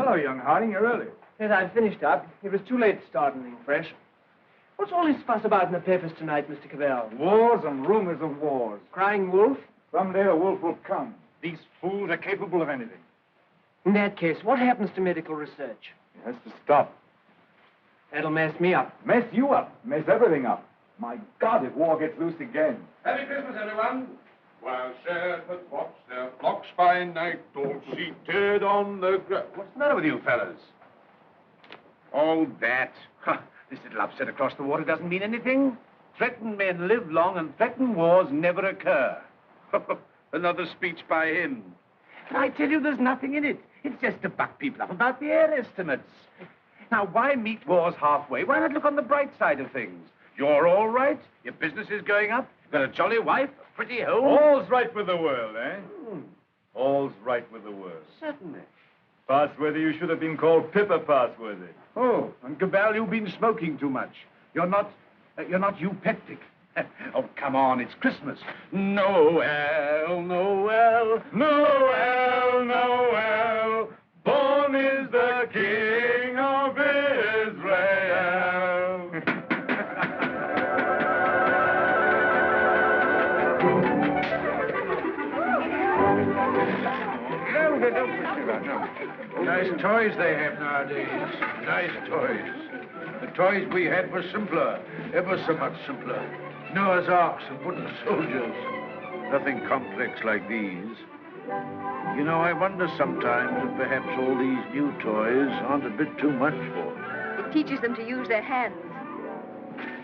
hello, young Harding. You're early. Yes, I've finished up. It was too late to start anything fresh. What's all this fuss about in the papers tonight, Mr. Cabal? Wars and rumors of wars. Crying wolf? Someday a wolf will come. These fools are capable of anything. In that case, what happens to medical research? It has to stop. That'll mess me up. Mess you up. Mess everything up. My God, if war gets loose again. Happy Christmas, everyone. While shepherds watch their flocks by night, all seated on the ground. What's the matter with you fellas? Oh, that. This little upset across the water doesn't mean anything. Threatened men live long and threatened wars never occur. Another speech by him. And I tell you, there's nothing in it. It's just to buck people up about the air estimates. Now, why meet wars halfway? Why not look on the bright side of things? You're all right. Your business is going up. You've got a jolly wife, a pretty home. All's right with the world, eh? All's right with the world. Certainly. Passworthy, you should have been called Pippa Passworthy. Oh, and Cabal, you've been smoking too much. You're not eupeptic. Oh, come on, it's Christmas. Noel, Noel, Noel, Noel. Born is the King of Israel. Nice toys they have nowadays. Nice toys. The toys we had were simpler, ever so much simpler. Noah's arks and wooden soldiers. Nothing complex like these. You know, I wonder sometimes if perhaps all these new toys aren't a bit too much for them. It teaches them to use their hands.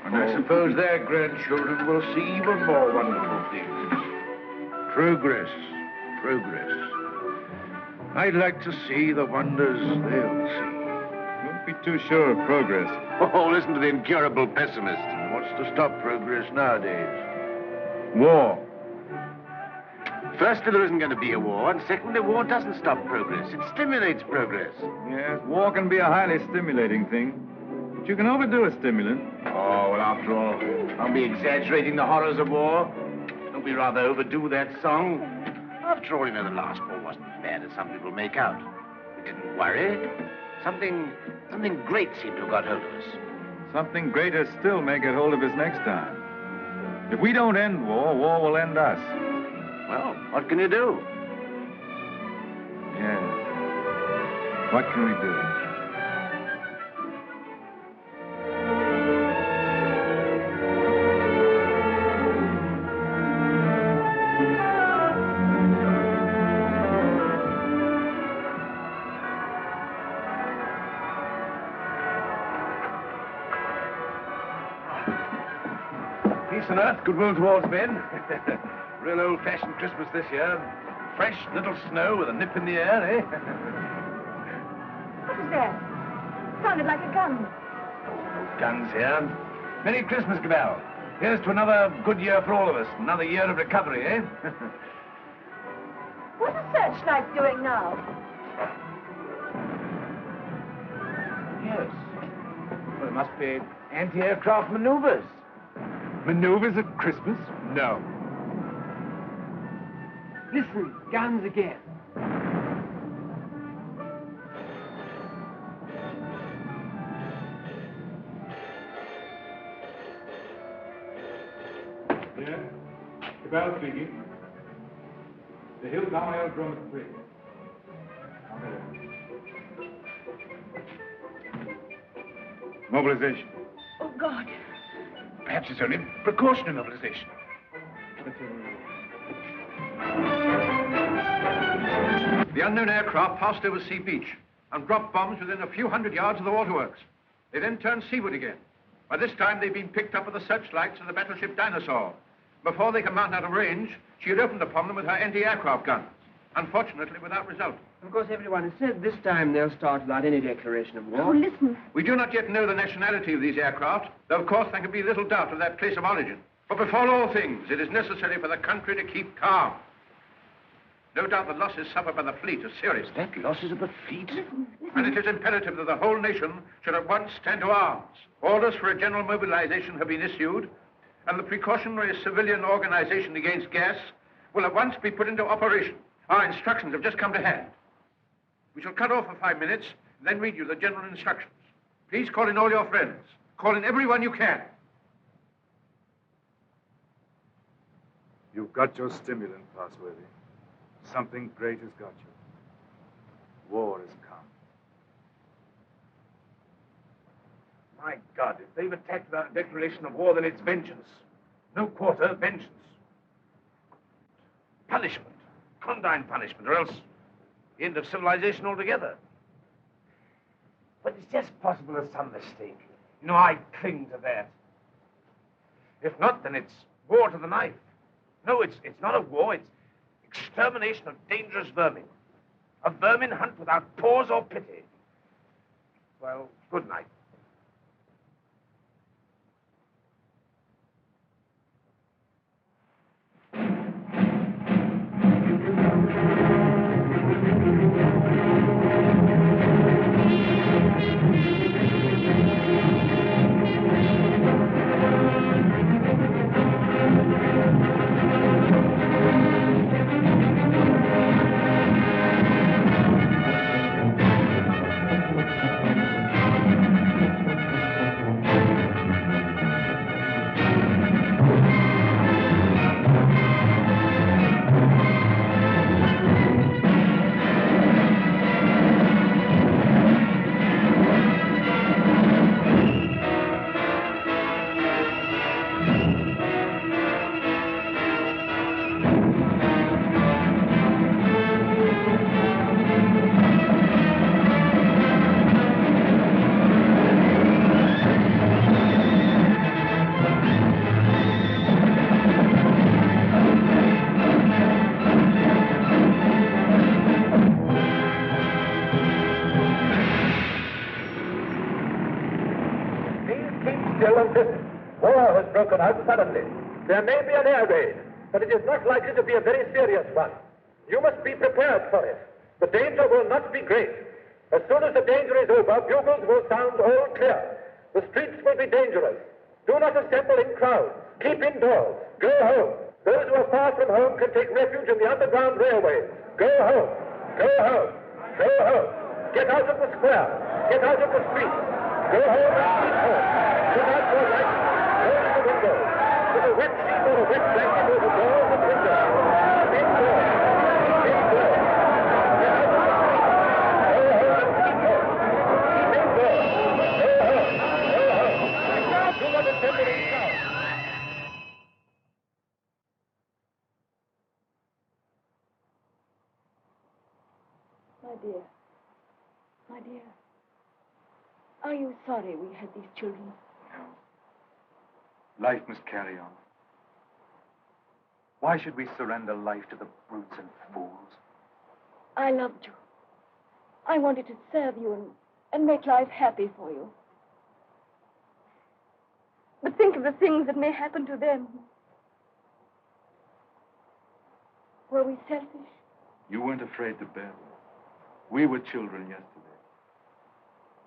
And I suppose their grandchildren will see even more wonderful things. Progress, progress. I'd like to see the wonders they'll see. Don't be too sure of progress. Oh, listen to the incurable pessimist. What's to stop progress nowadays? War. Firstly, there isn't going to be a war, and secondly, war doesn't stop progress. It stimulates progress. Yes, war can be a highly stimulating thing. But you can overdo a stimulant. Oh, well, after all, aren't we exaggerating the horrors of war? Don't we rather overdo that song? After all, you know, the last war wasn't as bad as some people make out. We didn't worry. Something great seemed to have got hold of us. Something greater still may get hold of us next time. If we don't end war, war will end us. Well, what can you do? Yes. What can we do? Peace on earth, goodwill towards men. Real old-fashioned Christmas this year. Fresh little snow with a nip in the air, eh? What was that? Sounded like a gun. No guns here. Merry Christmas, Cabal. Here's to another good year for all of us. Another year of recovery, eh? What are searchlights doing now? Yes. Well, it must be anti-aircraft maneuvers. Maneuvers at Christmas? No. Listen, guns again. Yeah. Cabal speaking. The Hilltown Aerodrome is free. Mobilization. Oh, God. Perhaps it's only precautionary mobilization. The unknown aircraft passed over Sea Beach and dropped bombs within a few hundred yards of the waterworks. They then turned seaward again. By this time, they've been picked up with the searchlights of the battleship Dinosaur. Before they could mount out of range, she had opened upon them with her anti-aircraft guns. Unfortunately, without result. Of course, everyone has said this time they'll start without any declaration of war. Oh, listen. We do not yet know the nationality of these aircraft, though, of course, there can be little doubt of their place of origin. But before all things, it is necessary for the country to keep calm. No doubt the losses suffered by the fleet are serious. That losses of the fleet? And it is imperative that the whole nation should at once stand to arms. Orders for a general mobilization have been issued, and the precautionary civilian organization against gas will at once be put into operation. Our instructions have just come to hand. We shall cut off for 5 minutes, then read you the general instructions. Please call in all your friends. Call in everyone you can. You've got your stimulant, Passworthy. Something great has got you. War has come. My God, if they've attacked without a declaration of war, then it's vengeance. No quarter, vengeance. Punishment. Condign punishment, or else the end of civilization altogether. But it's just possible there's some mistake. You know, I cling to that. If not, then it's war to the knife. No, it's not a war, it's extermination of dangerous vermin. A vermin hunt without pause or pity. Well, good night. War has broken out suddenly. There may be an air raid, but it is not likely to be a very serious one. You must be prepared for it. The danger will not be great. As soon as the danger is over, bugles will sound all clear. The streets will be dangerous. Do not assemble in crowds. Keep indoors. Go home. Those who are far from home can take refuge in the underground railways. Go home. Go home. Go home. Get out of the square. Get out of the streets. Go home and keep home. Put out your lights. Close the windows. Put a wet sheet or a wet blanket over doors and windows. Indoors. Indoors. Get out of the streets. Go home and keep home. Keep indoors. Go home. Go home. Do not assemble in crowds. My dear, are you sorry we had these children? No. Life must carry on. Why should we surrender life to the brutes and fools? I loved you. I wanted to serve you and make life happy for you. But think of the things that may happen to them. Were we selfish? You weren't afraid to bear them. We were children yesterday.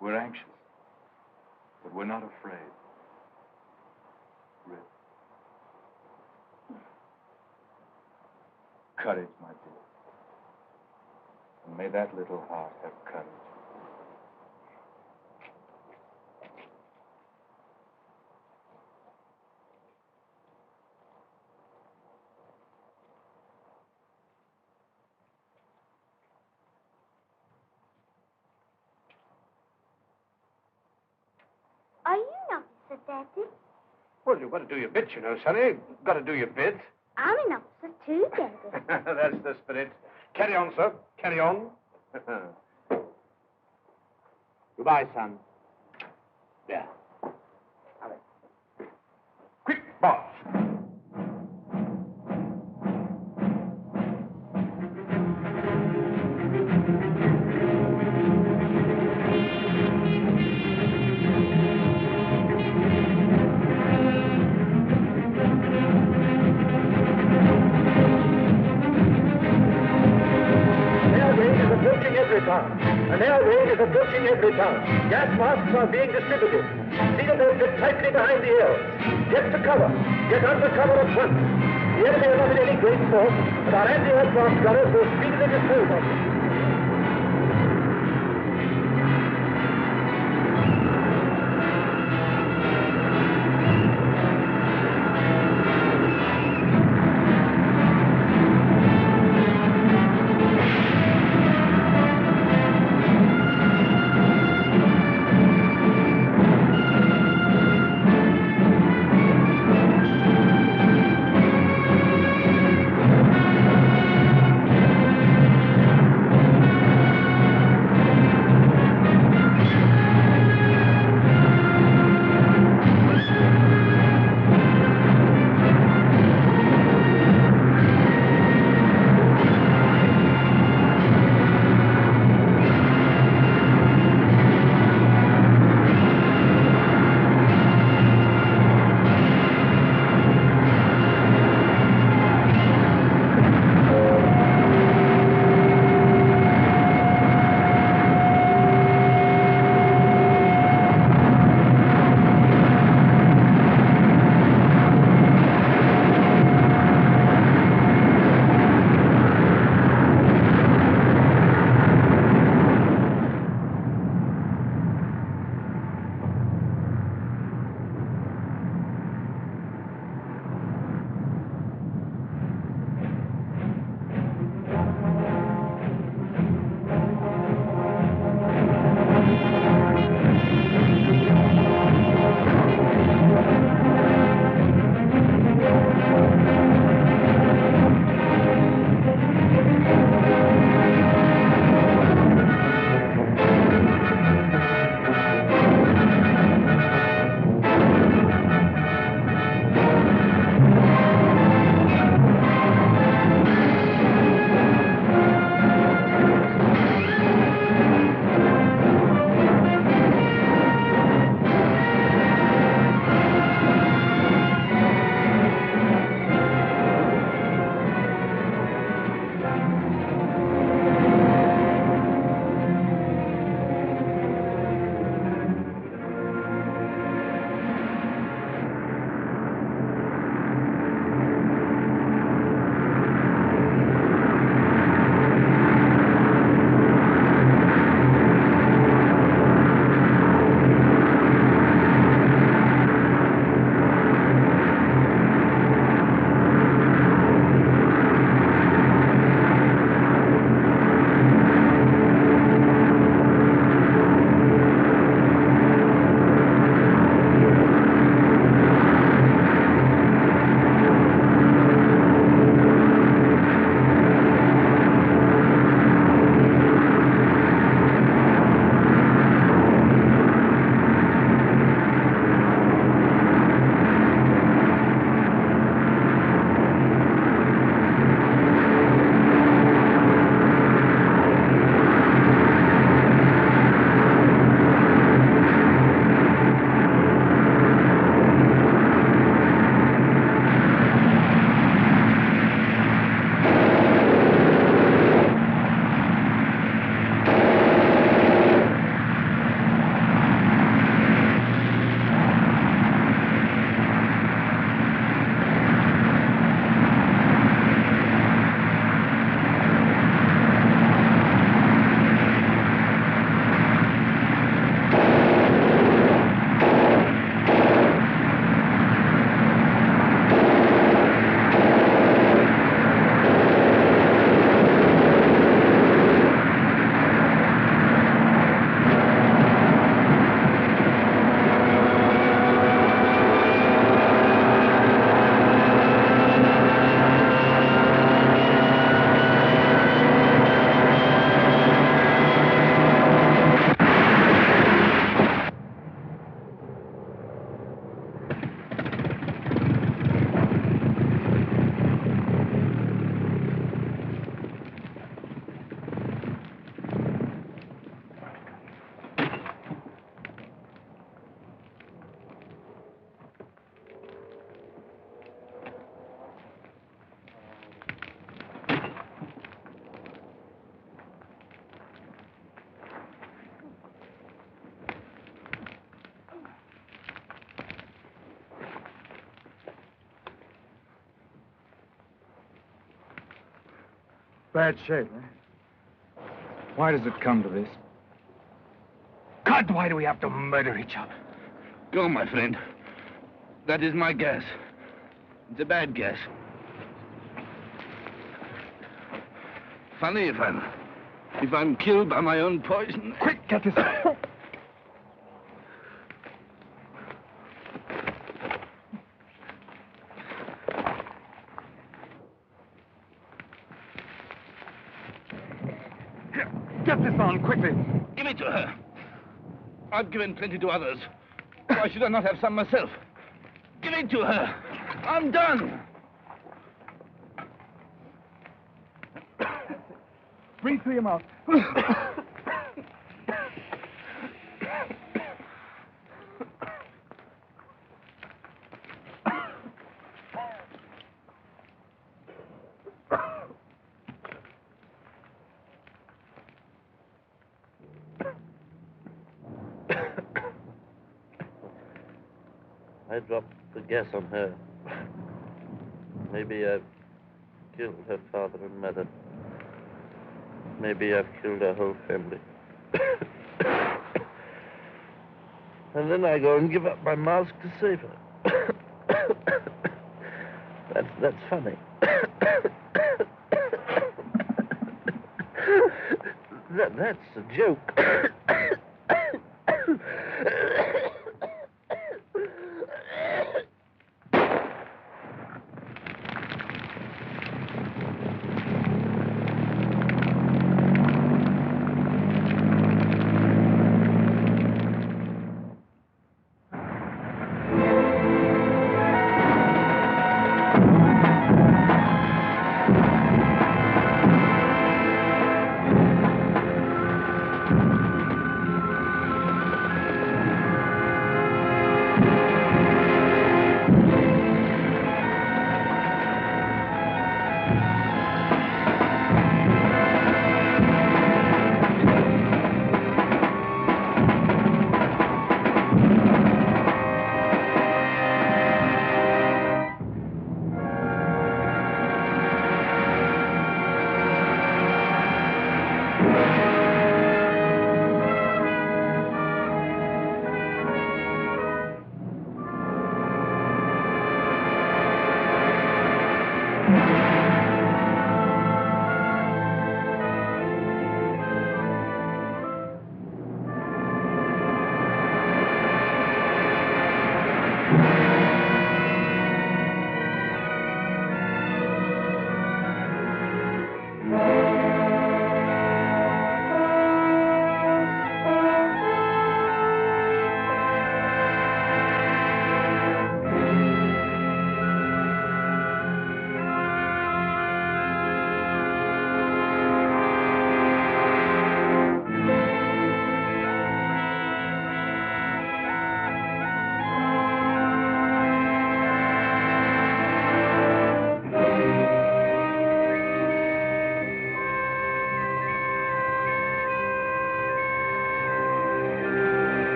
We're anxious, but we're not afraid. Rip. Courage, my dear. And may that little heart have courage. Are you an officer, Daddy? Well, you've got to do your bit, you know, Sonny. Got to do your bit. I'm an officer too, Daddy. That's the spirit. Carry on, sir. Carry on. Goodbye, son. There. Hurry. Quick, boss. Everytown. An air raid is approaching Everytown. Gas masks are being distributed. See that they fit tightly behind the ears. Get to cover. Get under cover at once. The enemy are not in any great force, but our anti-aircraft gunners will speedily dispose of them. Bad shape, eh? Why does it come to this? God, why do we have to murder each other? Go, my friend. That is my guess. It's a bad guess. Funny if I'm killed by my own poison. Quick, get this out. Get this on, quickly. Give it to her. I've given plenty to others. Why should I not have some myself? Give it to her. I'm done. Breathe through your mouth. I dropped the gas on her. Maybe I've killed her father and mother. Maybe I've killed her whole family. And then I go and give up my mask to save her. That's funny. That's a joke.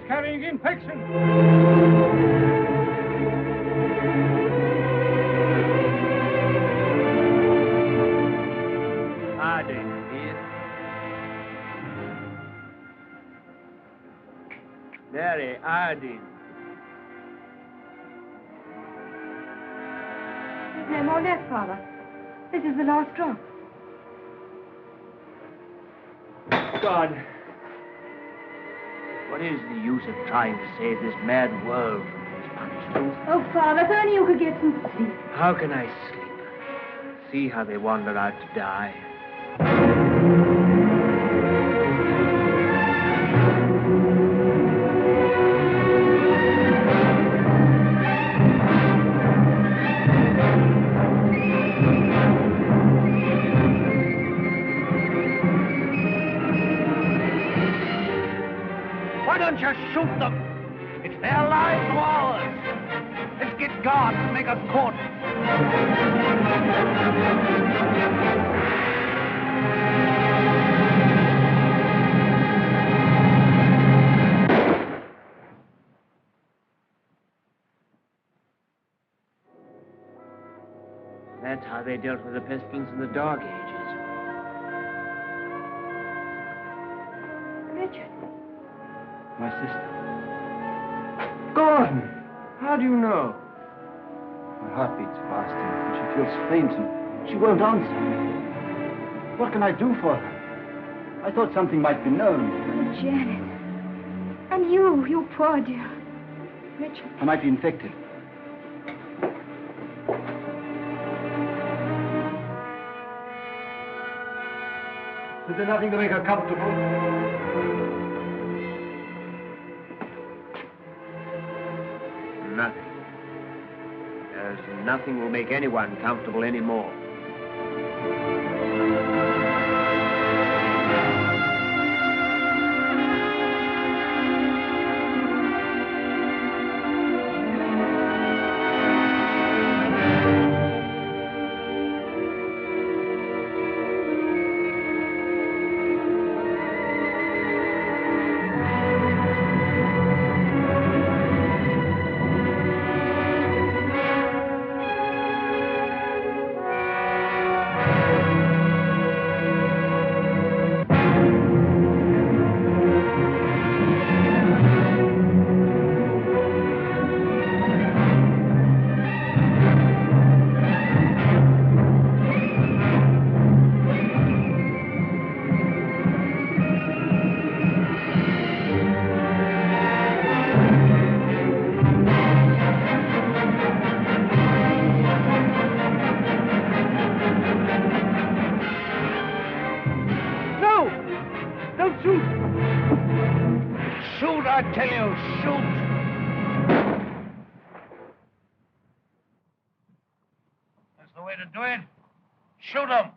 𝙁𝙪𝙡𝙗𝙗. There's no more left, Father. This is the last drop. God. What is the use of trying to save this mad world from these punishments? Oh, Father, if only you could get some sleep. How can I sleep? see how they wander out to die. Why don't you shoot them? It's their lives or ours. Let's get guards and make a court. That's how they dealt with the pestilence in the Dark Ages. Richard. My sister. Gordon! How do you know? Her heart beats fast and she feels faint and she won't answer. What can I do for her? I thought something might be known. Oh, Janet. And you poor dear. Richard. I might be infected. Is there nothing to make her comfortable? Nothing. There's nothing will make anyone comfortable anymore. I tell you, shoot! That's the way to do it. Shoot him!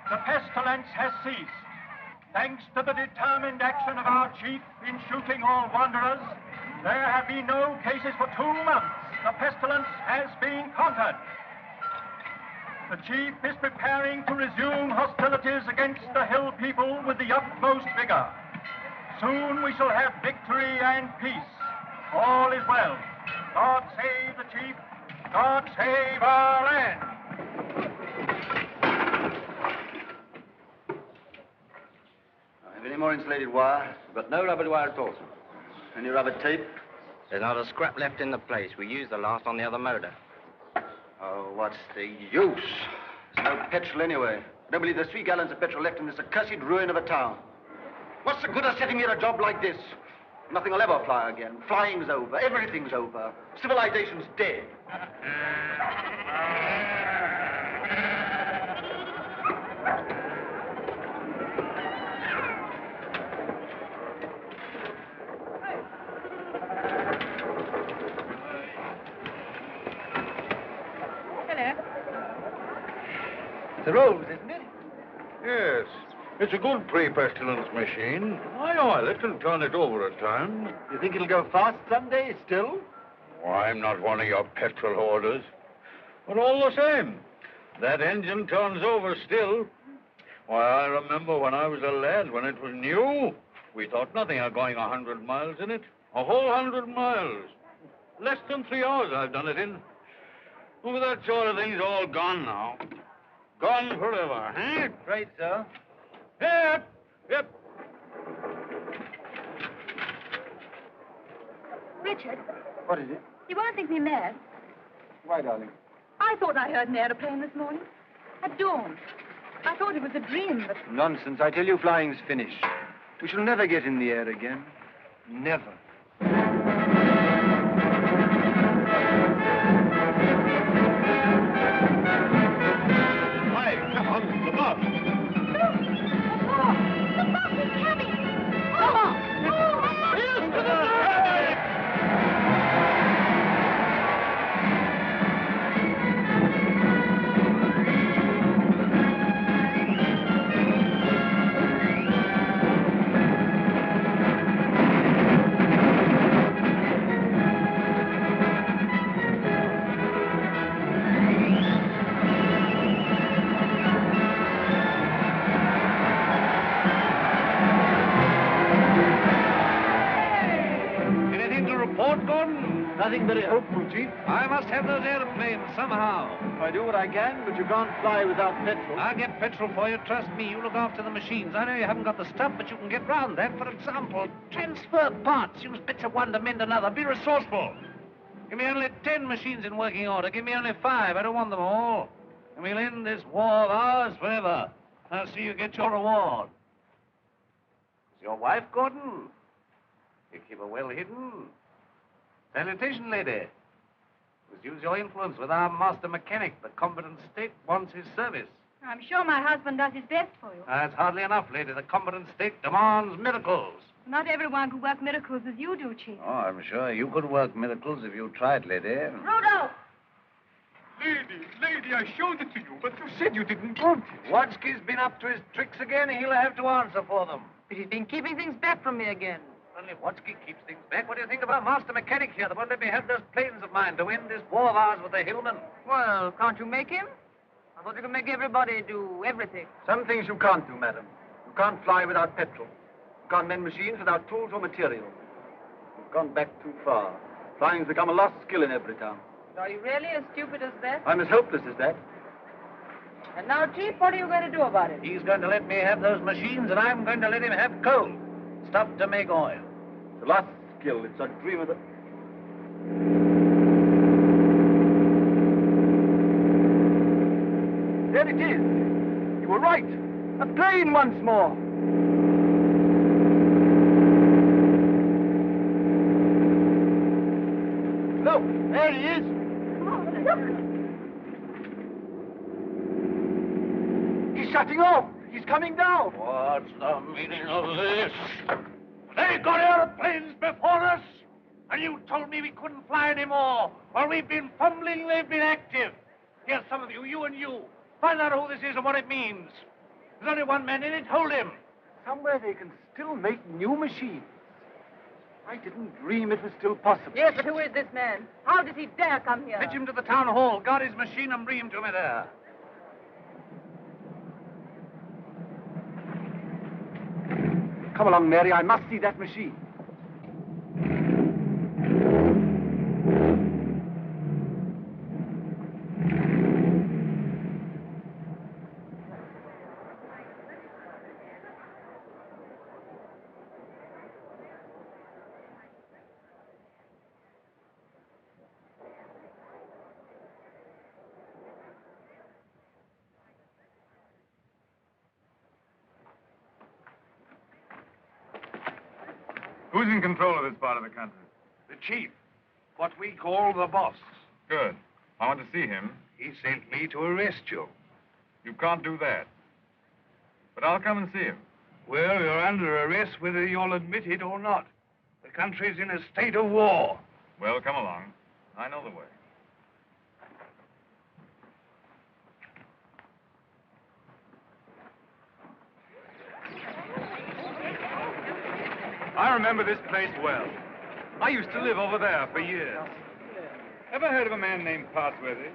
The pestilence has ceased. Thanks to the determined action of our chief in shooting all wanderers, there have been no cases for 2 months. The pestilence has been conquered. The chief is preparing to resume hostilities against the hill people with the utmost vigor. Soon we shall have victory and peace. All is well. God save the chief. God save our land. Any more insulated wire? We've got no rubber wire at all, sir. Any rubber tape? There's not a scrap left in the place. We used the last on the other motor. Oh, what's the use? There's no petrol anyway. I don't believe there's 3 gallons of petrol left in this accursed ruin of a town. What's the good of setting me at a job like this? Nothing will ever fly again. Flying's over. Everything's over. Civilization's dead. The rose, isn't it? Yes. It's a good pre-pestilence machine. I oil it and turn it over at times. You think it'll go fast someday still? Oh, I'm not one of your petrol hoarders. But all the same, that engine turns over still. Why, I remember when I was a lad, when it was new. We thought nothing of going 100 miles in it. A whole 100 miles. Less than 3 hours I've done it in. Well, that sort of thing's all gone now. Gone forever, eh? Right, sir. Yep, yep. Richard, What is it? you won't think me mad. Why, darling? I thought I heard an aeroplane this morning. At dawn. I thought it was a dream, but... Nonsense. I tell you, flying's finished. We shall never get in the air again. Never. Hi, come on, the bus. The bus is coming! Come on! Here's to the Nothing very hopeful, Chief. I must have those airplanes somehow. I do what I can, but you can't fly without petrol. I'll get petrol for you. Trust me, you look after the machines. I know you haven't got the stuff, but you can get round that. For example, transfer parts. Use bits of one to mend another. Be resourceful. Give me only 10 machines in working order. Give me only 5. I don't want them all. And we'll end this war of ours forever. I'll see you get your reward. Is your wife, Gordon? You keep her well hidden. Sanitation lady. Must use your influence with our master mechanic. The competent state wants his service. I'm sure my husband does his best for you. That's hardly enough, lady. The competent state demands miracles. Not everyone can work miracles as you do, Chief. Oh, I'm sure you could work miracles if you tried, lady. Rudolph! Lady, I showed it to you, but you said you didn't want it. Wadsky's been up to his tricks again. He'll have to answer for them. But he's been keeping things back from me again. Only Wadsky keeps things back. What do you think of our master mechanic here that won't let me have those planes of mine to end this war of ours with the hillmen? Well, can't you make him? I thought you could make everybody do everything. Some things you can't do, madam. You can't fly without petrol. You can't mend machines without tools or material. You've gone back too far. Flying's become a lost skill in Everytown. Are you really as stupid as that? I'm as helpless as that. And now, Chief, what are you going to do about it? He's going to let me have those machines, and I'm going to let him have coal. Stuff to make oil. It's a lost skill. It's a dream of the... There it is. You were right. A plane once more. Look, there he is. He's shutting off. He's coming down. What's the meaning of this? They got airplanes before us, and you told me we couldn't fly anymore. While we've been fumbling, they've been active. Here's some of you, you and you. Find out who this is and what it means. There's only one man in it. Hold him. Somewhere they can still make new machines. I didn't dream it was still possible. Yes, but who is this man? How does he dare come here? Fetch him to the town hall. Guard his machine and bring him to me there. Come along, Mary. I must see that machine. Who's in control of this part of the country? The chief. What we call the boss. Good. I want to see him. He sent me to arrest you. You can't do that. But I'll come and see him. Well, you're under arrest whether you'll admit it or not. The country's in a state of war. Well, come along. I know the way. I remember this place well. I used to live over there for years. Ever heard of a man named Parsworthy?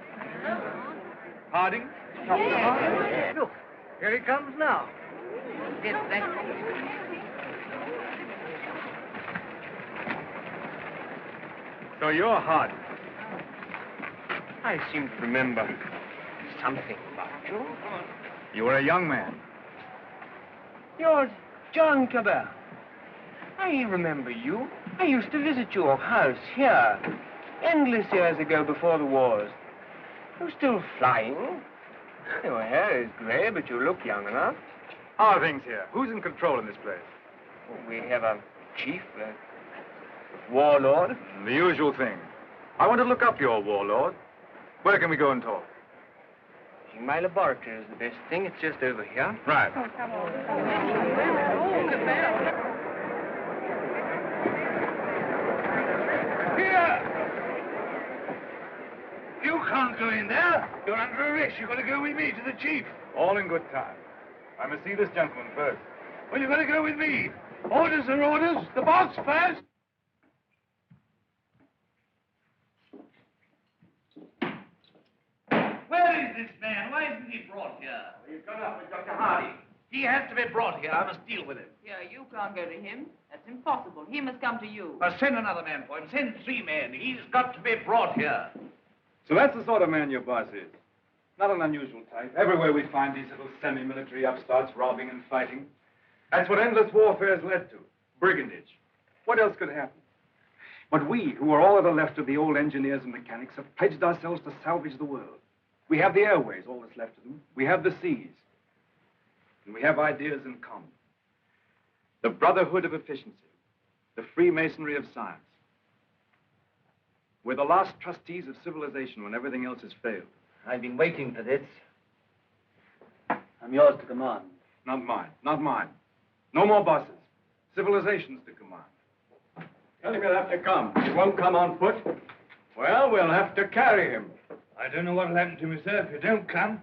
Harding? Yes. Look, Here he comes now. Yes, thank you. So you're hot. I seem to remember something about you. You were a young man. You're John Cabal. I remember you. I used to visit your house here endless years ago before the wars. You're still flying. Your hair is gray, but you look young enough. How are things here? Who's in control in this place? We have a chief, a warlord. The usual thing. I want to look up your warlord. Where can we go and talk? My laboratory is the best thing. It's just over here. Right. Oh, come on. Here! You can't go in there. You're under arrest. You've got to go with me to the chief. All in good time. I must see this gentleman first. Well, you've got to go with me. Orders are orders. The boss first. Where is this man? Why isn't he brought here? He's gone up with Dr. Hardy. He has to be brought here. I must deal with him. Yeah, you can't go to him. That's impossible. He must come to you. Send another man for him. Send 3 men. He's got to be brought here. So that's the sort of man your boss is. Not an unusual type. Everywhere we find these little semi-military upstarts robbing and fighting. That's what endless warfare has led to. Brigandage. What else could happen? But we, who are all that are left of the old engineers and mechanics, have pledged ourselves to salvage the world. We have the airways, all that's left of them. We have the seas. And we have ideas in common. The brotherhood of efficiency. The Freemasonry of science. We're the last trustees of civilization when everything else has failed. I've been waiting for this. I'm yours to command. Not mine. Not mine. No more bosses. Civilization's to command. Tell him he'll have to come. He won't come on foot. Well, we'll have to carry him. I don't know what'll happen to me, sir, if you don't come.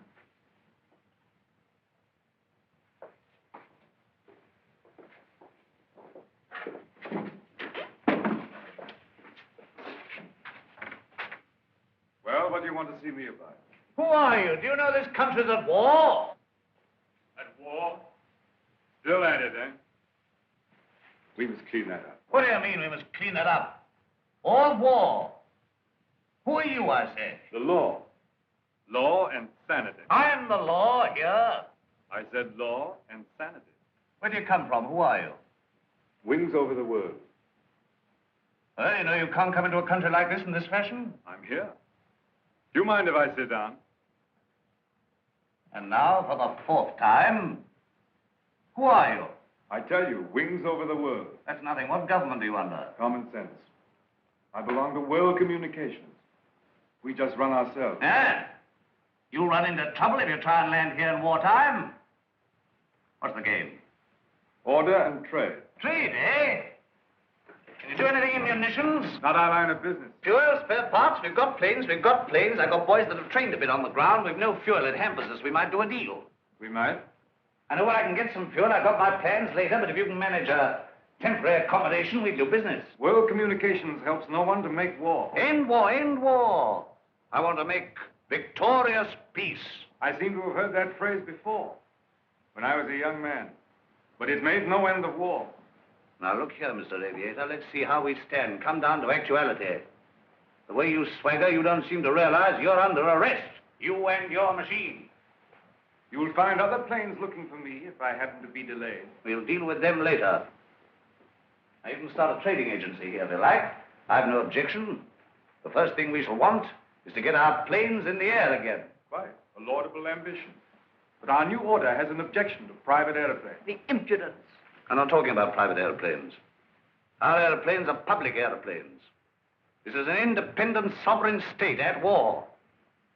Well, what do you want to see me about? Who are you? Do you know this country's at war? At war? Still at it, eh? We must clean that up. What do you mean we must clean it up? All war. Who are you, I say? The law. Law and sanity. I'm the law here. I said law and sanity. Where do you come from? Who are you? Wings over the world. Well, you know you can't come into a country like this in this fashion. I'm here. Do you mind if I sit down? And now, for the 4th time, who are you? I tell you, wings over the world. That's nothing. What government are you under? Common sense. I belong to World Communications. We just run ourselves. Eh? You'll run into trouble if you try and land here in wartime. What's the game? Order and trade. Trade, eh? Can you do anything in munitions? Not our line of business. Fuel, spare parts, we've got planes. I've got boys that have trained a bit on the ground. We've no fuel. It hampers us. We might do a deal. We might. I know where I can get some fuel. I've got my plans later, but if you can manage a temporary accommodation, we'll do business. World Communications helps no one to make war. End war, end war. I want to make victorious peace. I seem to have heard that phrase before, when I was a young man. But it made no end of war. Now, look here, Mr. Aviator. Let's see how we stand. Come down to actuality. The way you swagger, you don't seem to realize you're under arrest. You and your machine. You'll find other planes looking for me if I happen to be delayed. We'll deal with them later. Now, you can start a trading agency here if you like. I've no objection. The first thing we shall want is to get our planes in the air again. Quite. A laudable ambition. But our new order has an objection to private airplanes. The impudence. I'm not talking about private airplanes. Our airplanes are public airplanes. This is an independent sovereign state at war.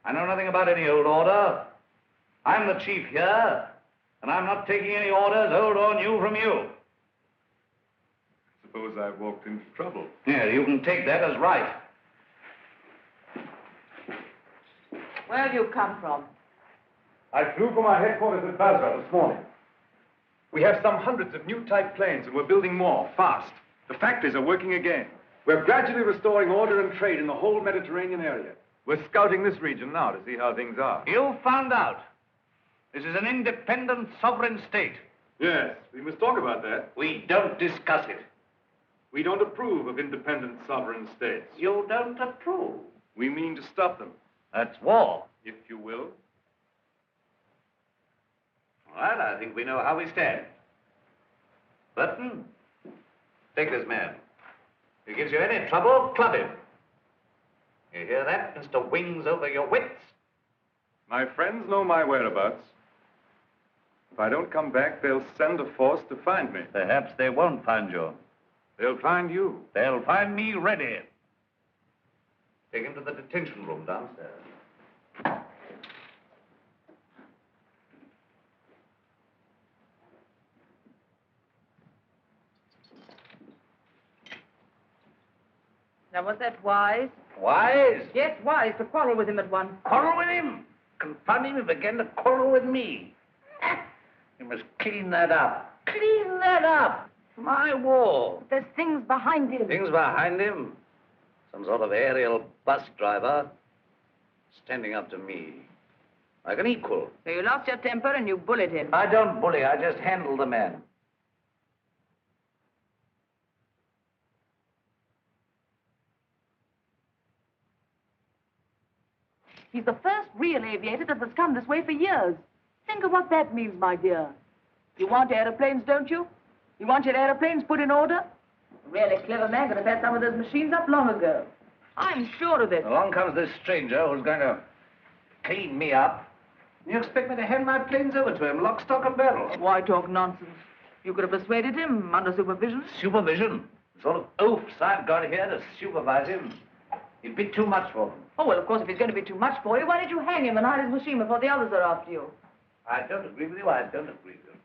I know nothing about any old order. I'm the chief here, and I'm not taking any orders, old or new, from you. Suppose I've walked into trouble. Yeah, you can take that as right. Where do you come from? I flew from our headquarters at Basra this morning. We have some hundreds of new type planes, and we're building more, fast. The factories are working again. We're gradually restoring order and trade in the whole Mediterranean area. We're scouting this region now to see how things are. You found out. This is an independent, sovereign state. Yes, we must talk about that. We don't discuss it. We don't approve of independent sovereign states. You don't approve. We mean to stop them. That's war. If you will. Well, I think we know how we stand. Burton, take this man. If he gives you any trouble, club him. You hear that, Mr. Wings over your wits? My friends know my whereabouts. If I don't come back, they'll send a force to find me. Perhaps they won't find you. They'll find you. They'll find me ready. Take him to the detention room downstairs. Now, was that wise? Wise? Yes, wise, to quarrel with him at once. Quarrel with him? Confound him, he began to quarrel with me. You must clean that up. Clean that up. My war. There's things behind him. Things behind him? Some sort of aerial bus driver standing up to me like an equal. So you lost your temper and you bullied him. I don't bully, I just handle the man. He's the first real aviator that has come this way for years. Think of what that means, my dear. You want aeroplanes, don't you? You want your aeroplanes put in order? A really clever man could have had some of those machines up long ago. I'm sure of it. Along comes this stranger who's going to clean me up. You expect me to hand my planes over to him, lock, stock, and barrel? Why talk nonsense? You could have persuaded him under supervision. Supervision? The sort of oafs I've got here to supervise him. It'd be too much for him. Oh, well, of course, if he's going to be too much for you, why don't you hang him and hide his machine before the others are after you? I don't agree with you, I don't agree with you.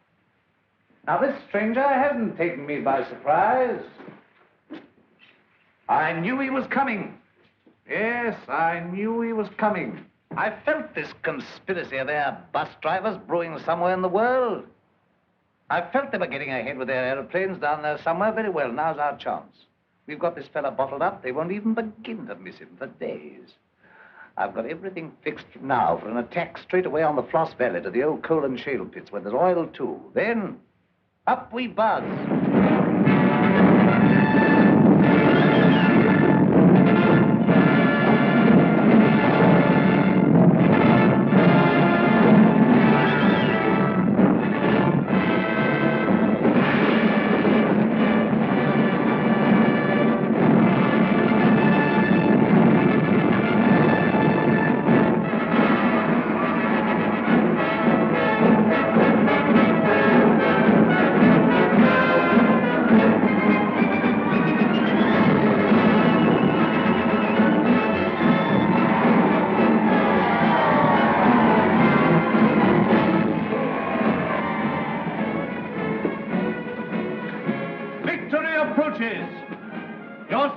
Now, this stranger hasn't taken me by surprise. I knew he was coming. Yes, I knew he was coming. I felt this conspiracy of their bus drivers brewing somewhere in the world. I felt they were getting ahead with their aeroplanes down there somewhere. Very well, now's our chance. We've got this fella bottled up. They won't even begin to miss him for days. I've got everything fixed now for an attack straight away on the Floss Valley to the old coal and shale pits where there's oil, too. Then, up we buzz.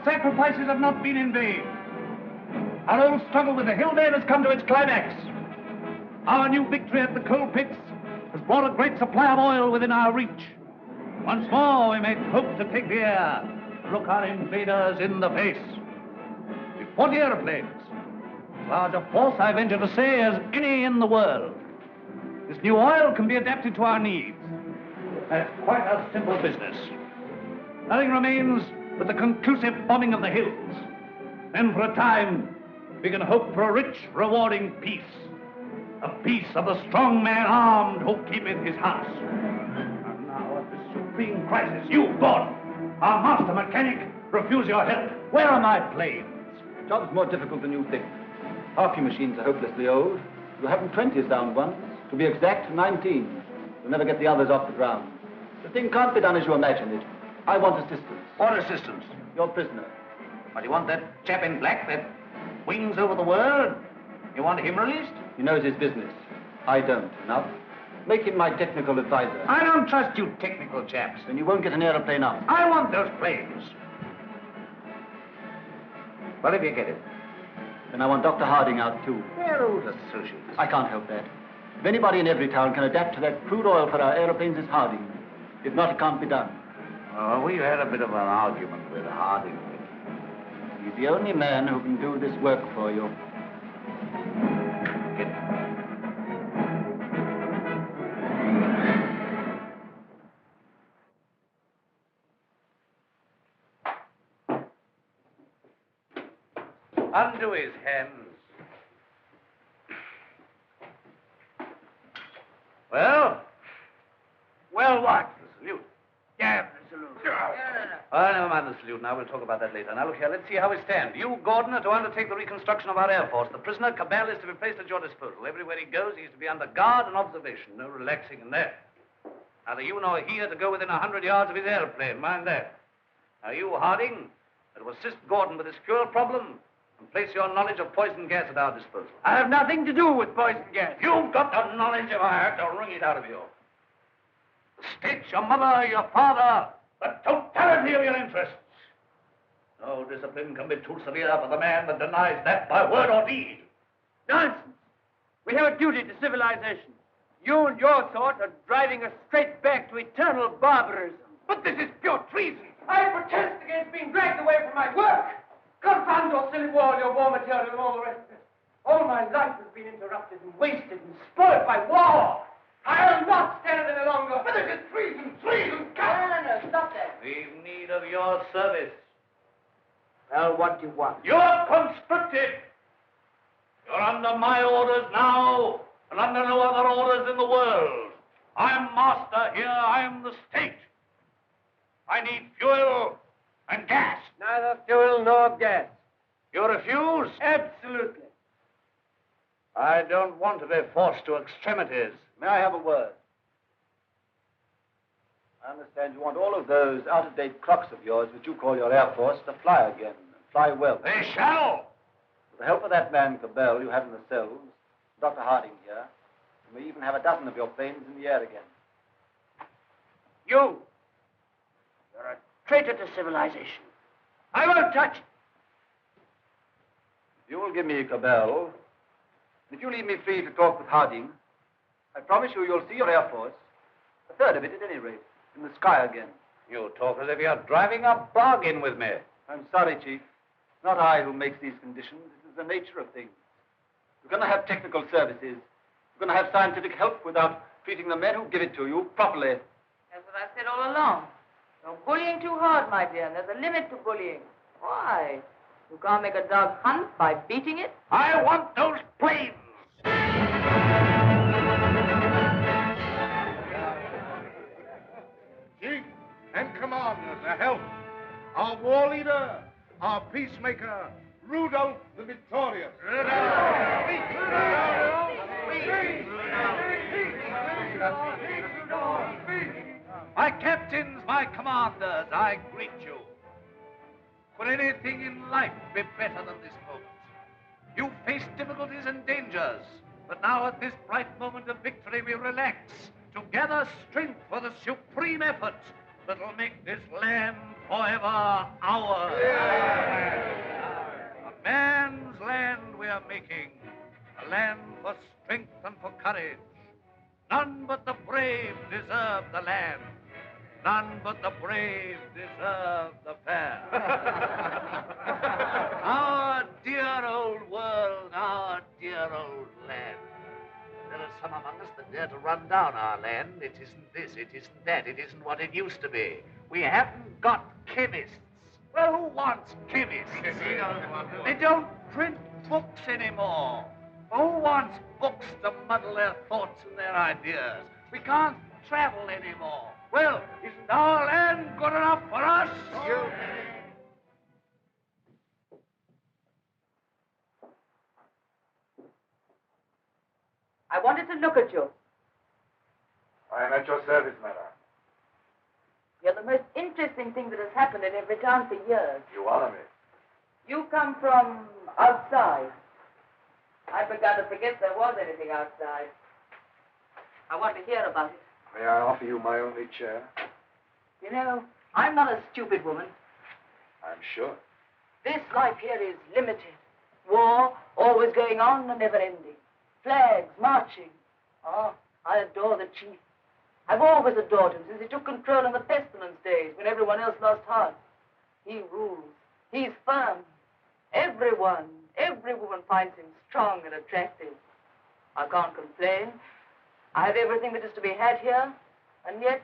Sacrifices have not been in vain. Our old struggle with the hillman has come to its climax. Our new victory at the coal pits has brought a great supply of oil within our reach. Once more, we may hope to take the air, look our invaders in the face. With 40 aeroplanes, as large a force, I venture to say, as any in the world. This new oil can be adapted to our needs. That's quite a simple business. Nothing remains but the conclusive bombing of the hills. Then for a time, we can hope for a rich, rewarding peace. A peace of the strong man armed who keepeth his house. And now at this supreme crisis, you, Gordon, our master mechanic, refuse your help. Where are my planes? The job's more difficult than you think. Half your machines are hopelessly old. You haven't 20 sound ones. To be exact, 19. You'll never get the others off the ground. The thing can't be done as you imagine it. I want assistance. What assistance? Your prisoner. What, you want that chap in black that wings over the world? You want him released? He knows his business. I don't. Enough. Make him my technical advisor. I don't trust you technical chaps. Then you won't get an aeroplane up. I want those planes. What if you get it? Then I want Dr. Harding out, too. They're old associates. I can't help that. If anybody in Everytown can adapt to that crude oil for our aeroplanes, it's Harding. If not, it can't be done. Oh, we had a bit of an argument with Harding. He's the only man who can do this work for you. Get it. Undo his hands. Well? Well, what? The salute. Damn the salute. Oh, never mind the salute now. We'll talk about that later. Now, look here. Let's see how we stand. You, Gordon, are to undertake the reconstruction of our Air Force. The prisoner, Cabal, is to be placed at your disposal. Everywhere he goes, he's to be under guard and observation. No relaxing in there. Neither you nor he are to go within 100 yards of his airplane. Mind that. Now, you, Harding, are to assist Gordon with his fuel problem and place your knowledge of poison gas at our disposal. I have nothing to do with poison gas. You've got the knowledge if I have to wring it out of you. The state, your mother, your father, the totality of your interests. No discipline can be too severe for the man that denies that by word or deed. Nonsense. We have a duty to civilization. You and your sort are driving us straight back to eternal barbarism. But this is pure treason. I protest against being dragged away from my work. Confound your silly war, your war material, and all the rest of it. All my life has been interrupted and wasted and spoiled by war. I'll not stand any longer. But this is treason, treason. No, stop that. We've need of your service. Well, what do you want? You're conscripted. You're under my orders now, and under no other orders in the world. I'm master here. I'm the state. I need fuel and gas. Neither fuel nor gas. You refuse? Absolutely. I don't want to be forced to extremities. May I have a word? I understand you want all of those out-of-date clocks of yours, which you call your Air Force, to fly again, and fly well. They shall! With the help of that man, Cabal, you have in the cells, Dr. Harding here, you may even have a dozen of your planes in the air again. You're a traitor to civilization. I won't touch it. If you will give me Cabal, and if you leave me free to talk with Harding, I promise you'll see your Air Force, a third of it at any rate, in the sky again. You talk as if you're driving a bargain with me. I'm sorry, Chief. It's not I who makes these conditions. This is the nature of things. You're going to have technical services. You're going to have scientific help without treating the men who give it to you properly. That's what I've said all along. You're bullying too hard, my dear, and there's a limit to bullying. Why? You can't make a dog hunt by beating it? I want those planes! Chief and commanders, a health. Our war leader, our peacemaker, Rudolph the Victorious. My captains, my commanders, I greet you. Could anything in life be better than this moment? You faced difficulties and dangers, but now at this bright moment of victory we relax to gather strength for the supreme effort that'll make this land forever ours. A man's land we are making, a land for strength and for courage. None but the brave deserve the land. None but the brave deserve the fair. Our dear old world, our dear old land. There are some among us that dare to run down our land. It isn't this, it isn't that, it isn't what it used to be. We haven't got chemists. Well, who wants chemists? They don't print books anymore. Who wants books to muddle their thoughts and their ideas? We can't travel anymore. Well, isn't our land good enough for us? I wanted to look at you. I am at your service, madam. You're the most interesting thing that has happened in Everytown for years. You honor me. You come from outside. I began to forget there was anything outside. I want to hear about it. May I offer you my only chair? You know, I'm not a stupid woman. I'm sure. This life here is limited. War, always going on and never ending. Flags, marching. Oh, I adore the chief. I've always adored him since he took control in the pestilence days when everyone else lost heart. He rules. He's firm. Every woman finds him strong and attractive. I can't complain. I have everything that is to be had here, and yet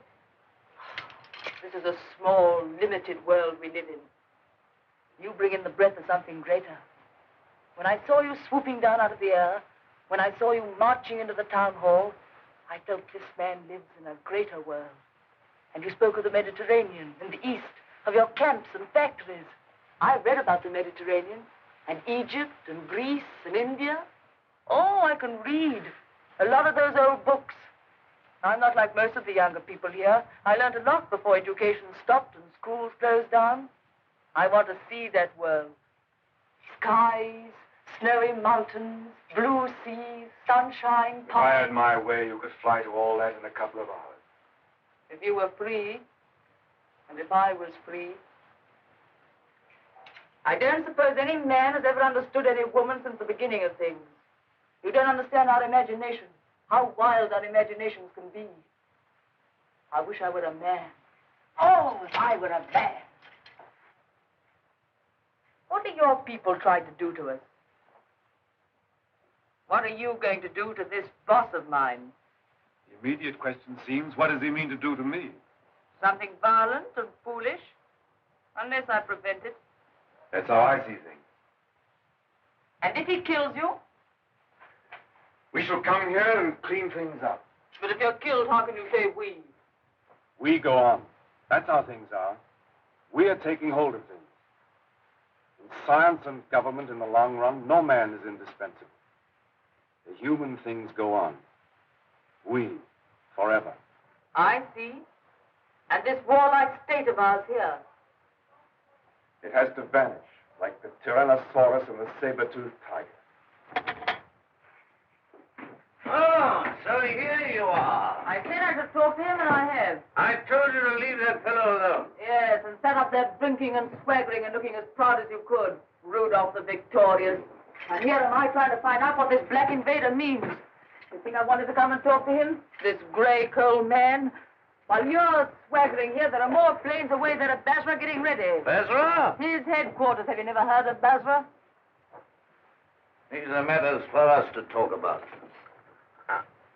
this is a small, limited world we live in. You bring in the breath of something greater. When I saw you swooping down out of the air, when I saw you marching into the town hall, I felt this man lives in a greater world. And you spoke of the Mediterranean and the East, of your camps and factories. I read about the Mediterranean and Egypt and Greece and India. Oh, I can read a lot of those old books. I'm not like most of the younger people here. I learned a lot before education stopped and schools closed down. I want to see that world. Skies, snowy mountains, blue seas, sunshine, If I had my way, you could fly to all that in a couple of hours. If you were free, and if I was free. I don't suppose any man has ever understood any woman since the beginning of things. You don't understand our imagination, how wild our imaginations can be. I wish I were a man. Oh, if I were a man. What do your people try to do to us? What are you going to do to this boss of mine? The immediate question seems, what does he mean to do to me? Something violent and foolish, unless I prevent it. That's how I see things. And if he kills you? We shall come here and clean things up. But if you're killed, how can you say we? We go on. That's how things are. We are taking hold of things. In science and government, in the long run, no man is indispensable. The human things go on. We, forever. I see. And this warlike state of ours here. It has to vanish, like the Tyrannosaurus and the saber-toothed tiger. Oh, so here you are. I said I should talk to him, and I have. I told you to leave that fellow alone. Yes, and set up there drinking and swaggering and looking as proud as you could. Rudolph the Victorious. And here am I trying to find out what this black invader means. You think I wanted to come and talk to him? This gray, cold man? While you're swaggering here, there are more planes away there at Basra getting ready. Basra? His headquarters. Have you never heard of Basra? These are matters for us to talk about.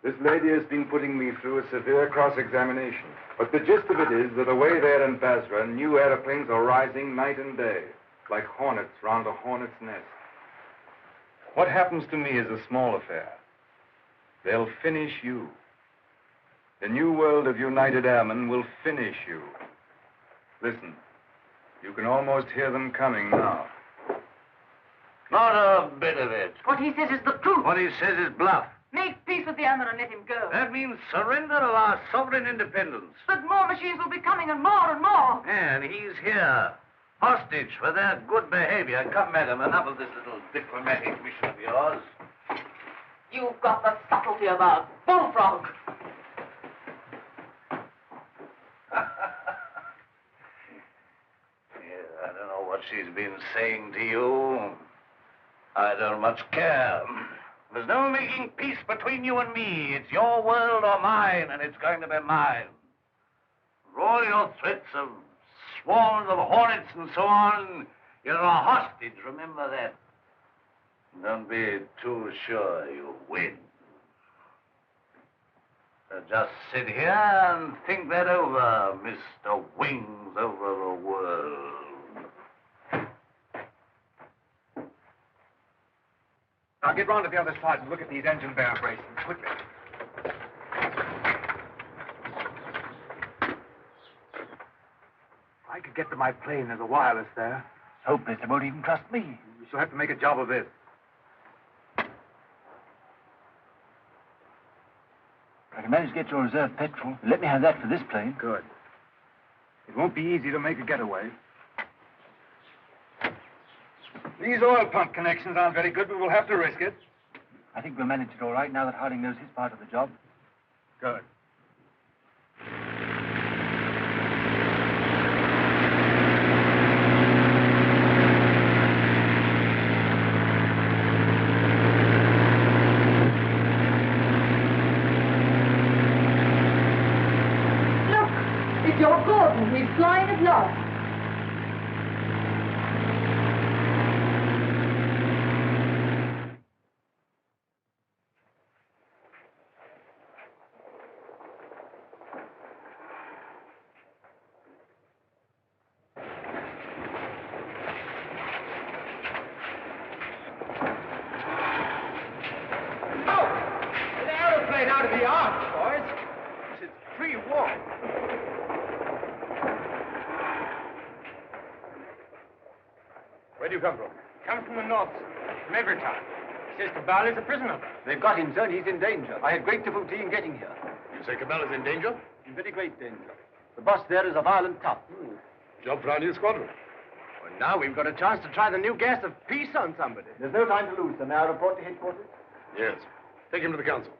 This lady has been putting me through a severe cross-examination. But the gist of it is that away there in Basra, new airplanes are rising night and day, like hornets round a hornet's nest. What happens to me is a small affair. They'll finish you. The new world of United Airmen will finish you. Listen, you can almost hear them coming now. Not a bit of it. What he says is the truth. What he says is bluff. Make peace with the airmen and let him go. That means surrender of our sovereign independence. But more machines will be coming, and more and more. And he's here, hostage for their good behavior. Come, madam, enough of this little diplomatic mission of yours. You've got the subtlety of a bullfrog. I don't know what she's been saying to you. I don't much care. There's no making peace between you and me. It's your world or mine, and it's going to be mine. For all your threats of swarms of hornets and so on, you're a hostage, remember that. Don't be too sure you win. So just sit here and think that over, Mr. Wings over the World. Now get round to the other side and look at these engine bearer braces, quickly. I could get to my plane. There's a wireless there. Hopeless. They won't even trust me. We shall have to make a job of this. I can manage to get your reserve petrol. Let me have that for this plane. Good. It won't be easy to make a getaway. These oil pump connections aren't very good, but we'll have to risk it. I think we'll manage it all right now that Harding knows his part of the job. Good. Look, it's your Gordon. He's flying at last. Where do you come from? Come from the north, from Everytown. Says Cabal is a prisoner. They've got him, sir, and he's in danger. I had great difficulty in getting here. You say Cabal is in danger? In very great danger. The boss there is a violent top. Job for our new squadron. Well, now we've got a chance to try the new gas of peace on somebody. There's no time to lose, sir. May I report to headquarters? Yes. Take him to the council.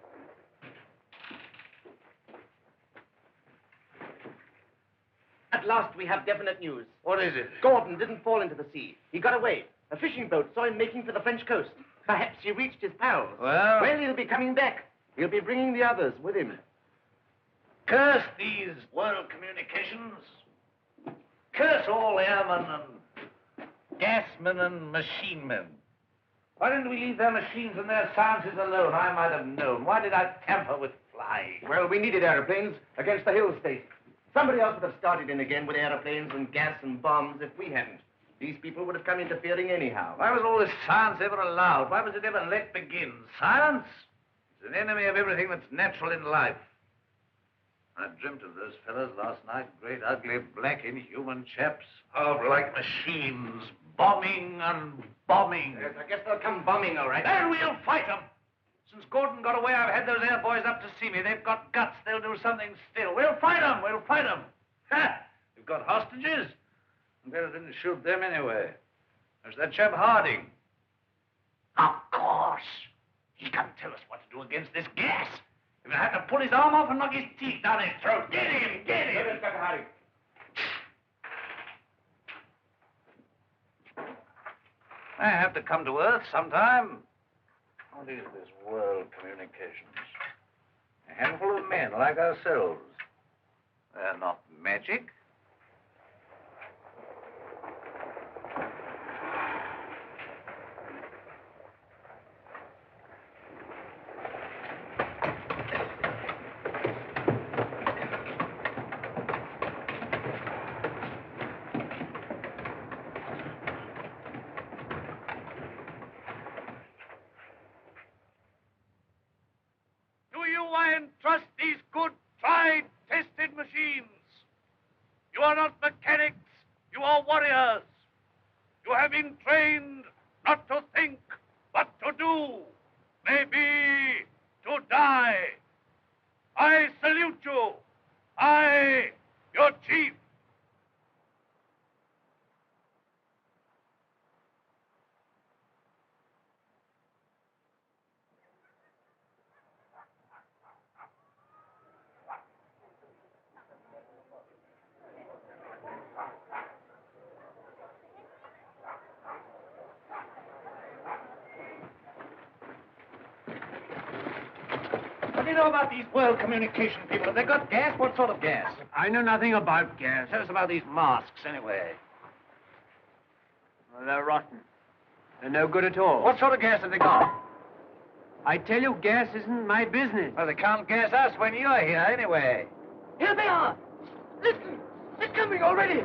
At last we have definite news. What is it? Gordon didn't fall into the sea. He got away. A fishing boat saw him making for the French coast. Perhaps he reached his pals. Well, he'll be coming back. He'll be bringing the others with him. curse these world communications. Curse all airmen and gasmen and machine men. Why didn't we leave their machines and their sciences alone? I might have known. Why did I tamper with flying? Well, we needed airplanes against the hill state. Somebody else would have started in again with airplanes and gas and bombs if we hadn't. These people would have come interfering anyhow. Why was all this science ever allowed? Why was it ever let begin? Science is an enemy of everything that's natural in life. I dreamt of those fellows last night, great, ugly, black, inhuman chaps, powerful like machines, bombing and bombing. Yes, I guess they'll come bombing, all right. Then we'll fight them. Since Gordon got away, I've had those air boys up to see me. They've got guts. They'll do something still. We'll fight them. We'll fight them. Ha! We've got hostages. And better didn't shoot them anyway. There's that chap Harding. Of course. He's got to tell us what to do against this gas. We're going to have to pull his arm off and knock his teeth down his throat. Get him! Get him! Let us go to Harding. I have to come to Earth sometime. What is this world communications? A handful of men like ourselves. They're not magic. Trust these good, tried, tested machines. You are not mechanics, you are warriors. You have been trained not to think, but to do, maybe to die. I salute you. I, your chief. What do you know about these world communication people? Have they got gas? What sort of gas? I know nothing about gas. Tell us about these masks, anyway. Well, they're rotten. They're no good at all. What sort of gas have they got? I tell you, gas isn't my business. Well, they can't gas us when you're here, anyway. Here they are. Listen, they're coming already.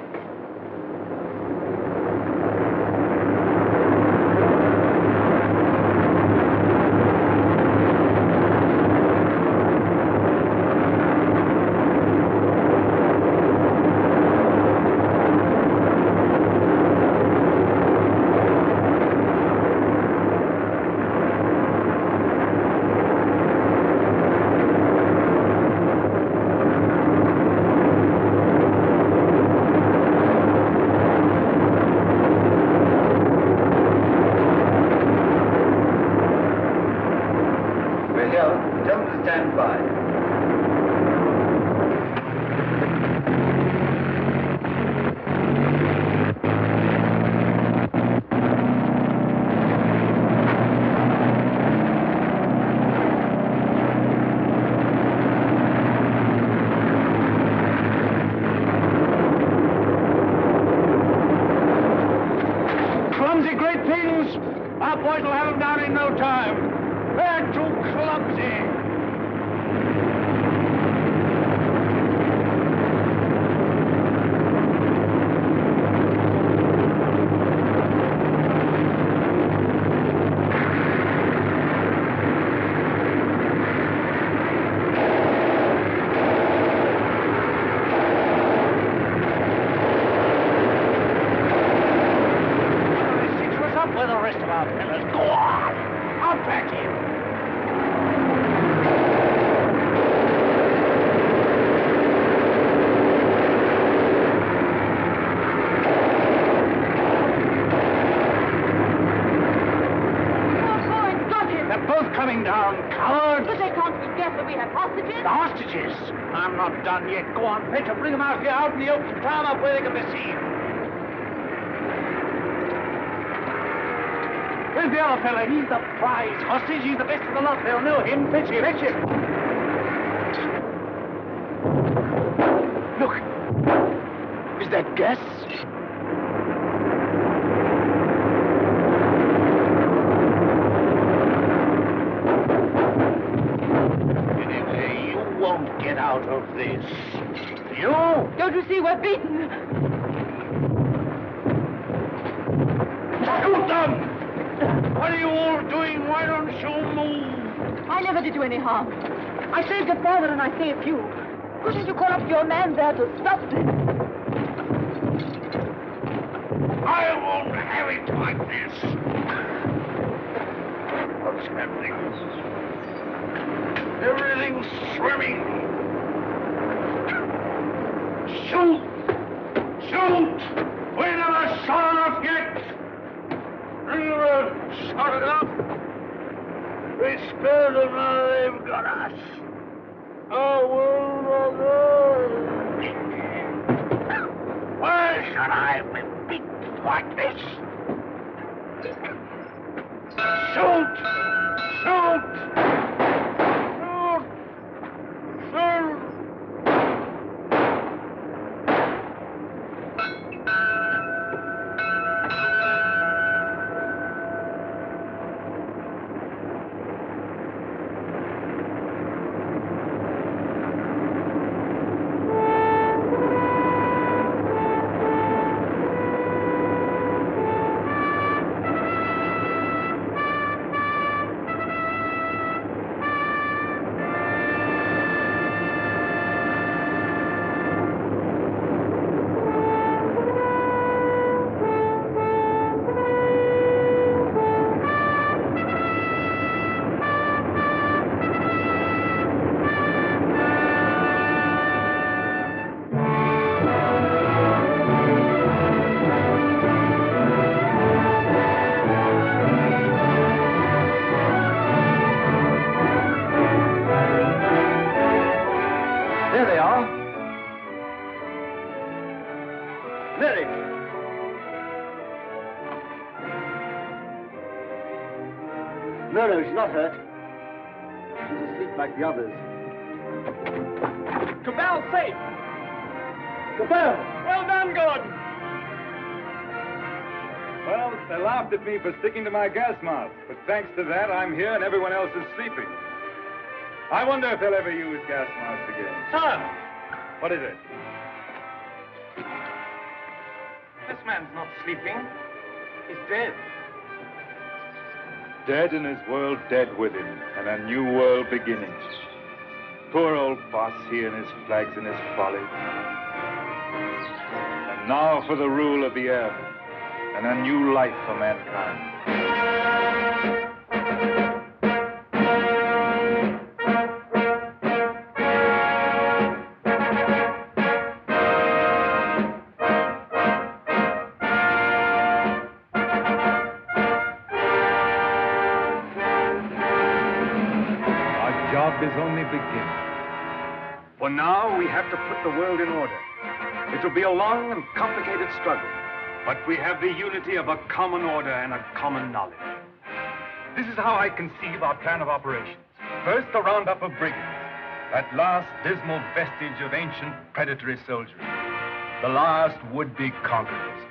of our fellas. Go on! I'll back him. Coming down, cowards! But they can't guess that we have hostages. The hostages? I'm not done yet. Go on, Fletcher. Bring them out here, out in the open town, up where they can be seen. Where's the other fella? He's the prize hostage. He's the best of the lot. They'll know him. Fetch him. Fetch him. Look. Is that gas? Get out of this. You? Don't you see we're beaten? Shoot them! What are you all doing? Why don't you move? I never did you any harm. I saved your father and I saved you. Couldn't you call up your man there to stop this? I won't have it like this. What's happening? Everything's swimming. Shoot! Shoot! We never shot enough yet! We never shot enough! We spared them, now they've got us. Oh, why should I be beaten like this? Shoot! Shoot! No, she's not hurt. She's asleep like the others. Cabal safe! Cabal! Well done, Gordon! Well, they laughed at me for sticking to my gas mask, but thanks to that, I'm here and everyone else is sleeping. I wonder if they'll ever use gas masks again. Sir! What is it? This man's not sleeping. He's dead. Dead and his world dead with him, and a new world beginning. Poor old boss, he and his flags and his folly. And now for the rule of the earth, and a new life for mankind. Is only beginning. For now, we have to put the world in order. It will be a long and complicated struggle, but we have the unity of a common order and a common knowledge. This is how I conceive our plan of operations. First, the roundup of brigands, that last dismal vestige of ancient predatory soldiery, the last would-be conquerors.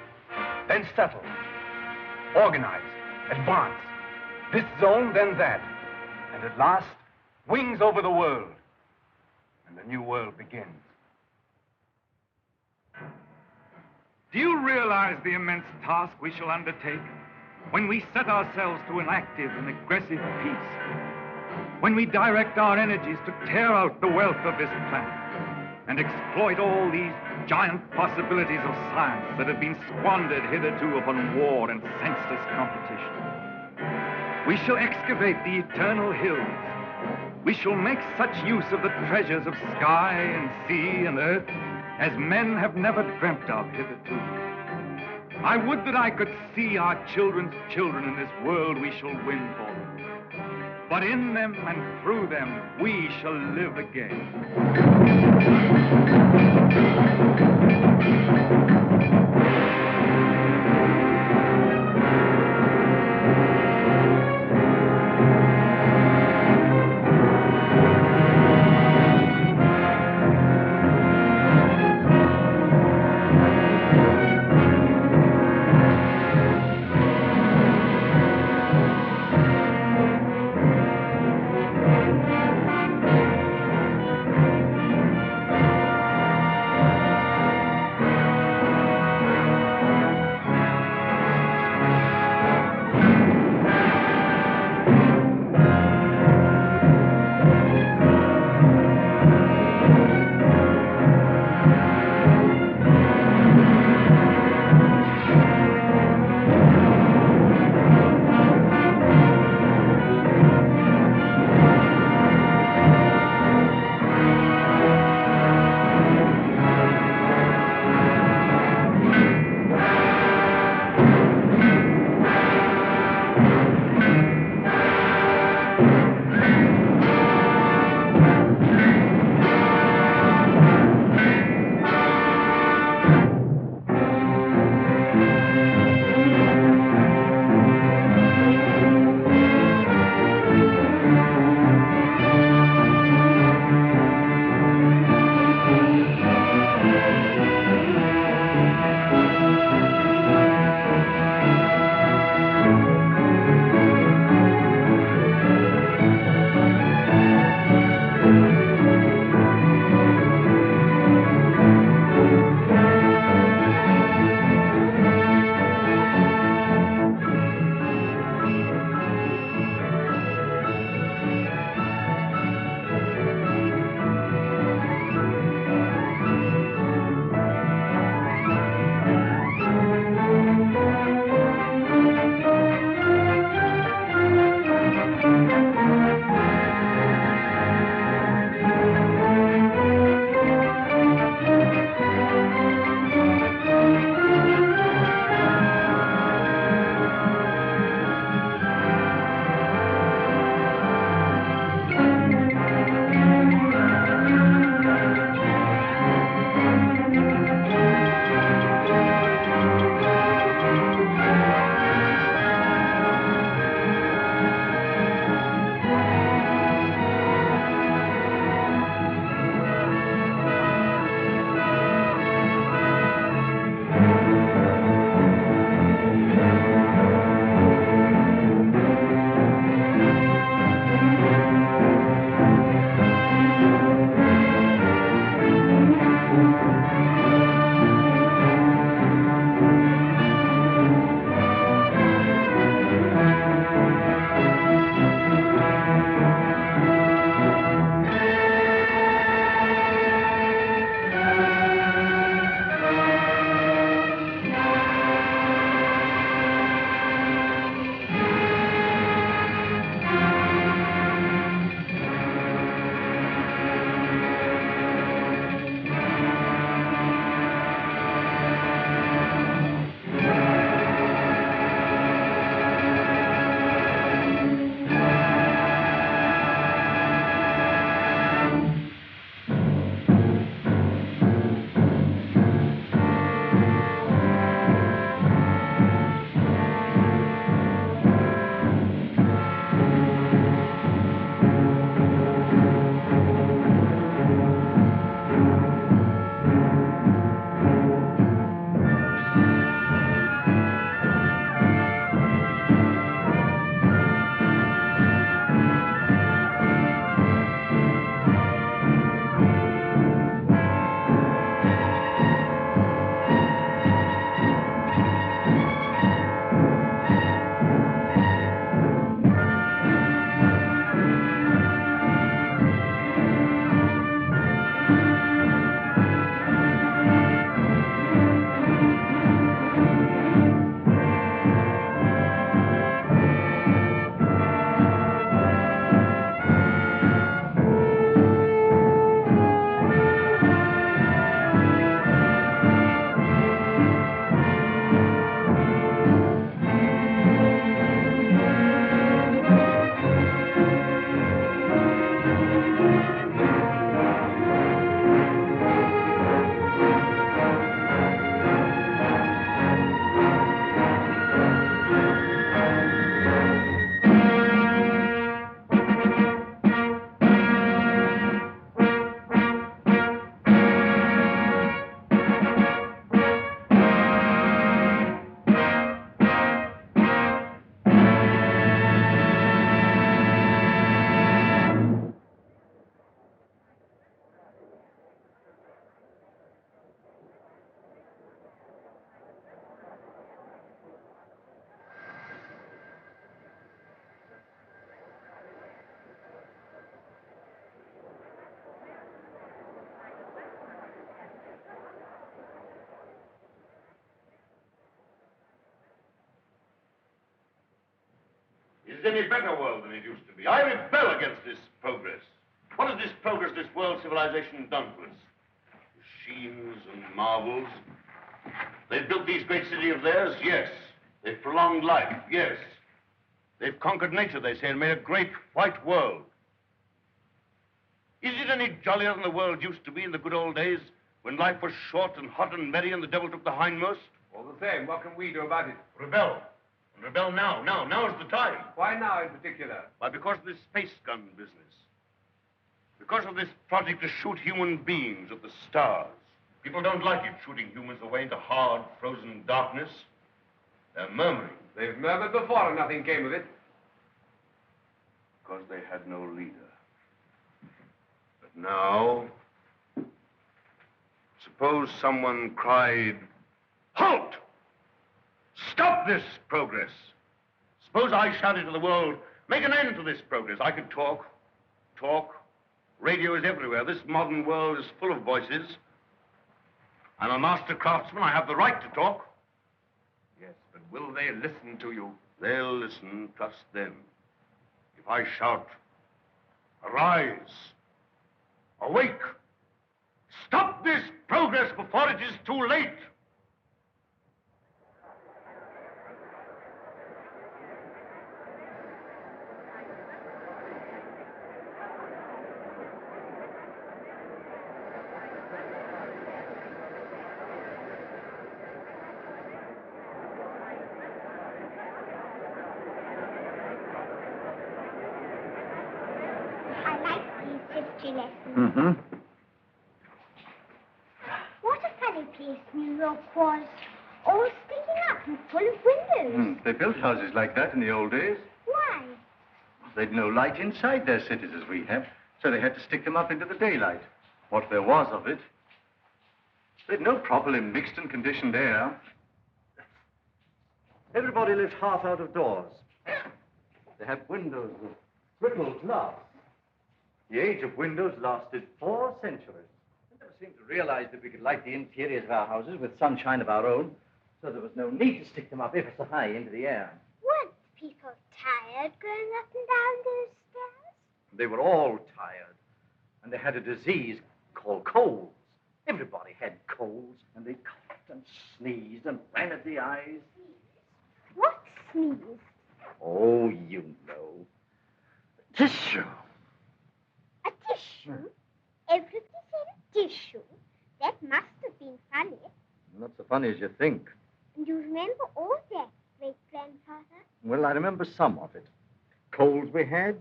Then settle, organize, advance, this zone, then that, and at last, wings over the world, and the new world begins. Do you realize the immense task we shall undertake when we set ourselves to an active and aggressive peace? When we direct our energies to tear out the wealth of this planet and exploit all these giant possibilities of science that have been squandered hitherto upon war and senseless competition? We shall excavate the eternal hills. We shall make such use of the treasures of sky and sea and earth as men have never dreamt of hitherto. I would that I could see our children's children in this world we shall win for them. But in them and through them, we shall live again. is any better world than it used to be. I rebel against this progress. What has this progress, this world civilization done to us? Machines and marvels. They've built these great cities of theirs, yes. They've prolonged life, yes. They've conquered nature, they say, and made a great white world. Is it any jollier than the world used to be in the good old days, when life was short and hot and merry and the devil took the hindmost? All the same, what can we do about it? Rebel. And rebel now. Now is the time. Why now in particular? Why, because of this space gun business. Because of this project to shoot human beings at the stars. People don't like it, shooting humans away into hard, frozen darkness. They're murmuring. They've murmured before and nothing came of it. Because they had no leader. But now, suppose someone cried, "Halt! Stop this progress!" Suppose I shouted to the world, "Make an end to this progress." I could talk. Radio is everywhere. This modern world is full of voices. I'm a master craftsman. I have the right to talk. Yes, but will they listen to you? They'll listen. Trust them. If I shout, "Arise! Awake! Stop this progress before it is too late!" Mm-hmm. What a funny place New York was. All sticking up and full of windows. They built houses like that in the old days. Why? They'd no light inside their cities as we have, so they had to stick them up into the daylight. What there was of it. They'd no trouble in mixed and conditioned air. Everybody lived half out of doors. They had windows of brittle glass. The age of windows lasted 4 centuries. We never seemed to realize that we could light the interiors of our houses with sunshine of our own, so there was no need to stick them up ever so high into the air. Weren't people tired going up and down those stairs? They were all tired, and they had a disease called colds. Everybody had colds, and they coughed and sneezed and ran at the eyes. What sneezed? Oh, you know. Tissue. A tissue? Everybody said a tissue. That must have been funny. Not so funny as you think. And you remember all that, great-grandfather? Well, I remember some of it. Colds we had,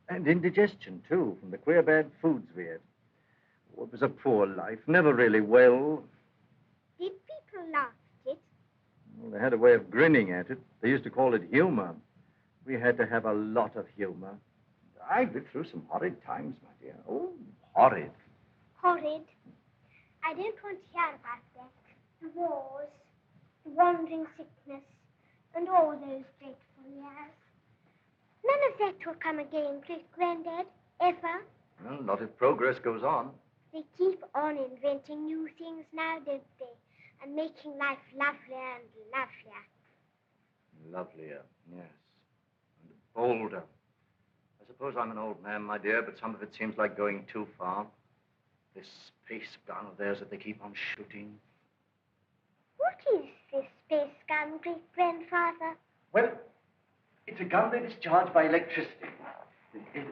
and indigestion, too, from the queer bad foods we ate. Oh, it was a poor life, never really well. Did people laugh at it? Well, they had a way of grinning at it. They used to call it humor. We had to have a lot of humor. I lived through some horrid times, my dear. Oh, horrid. Horrid? I don't want to hear about that. The wars, the wandering sickness, and all those dreadful years. None of that will come again, great-granddad, ever. Well, not if progress goes on. They keep on inventing new things now, don't they? And making life lovelier and lovelier. Lovelier, yes. And bolder. I suppose I'm an old man, my dear, but some of it seems like going too far. This space gun of theirs that they keep on shooting. What is this space gun, great-grandfather? Well, it's a gun that is charged by electricity.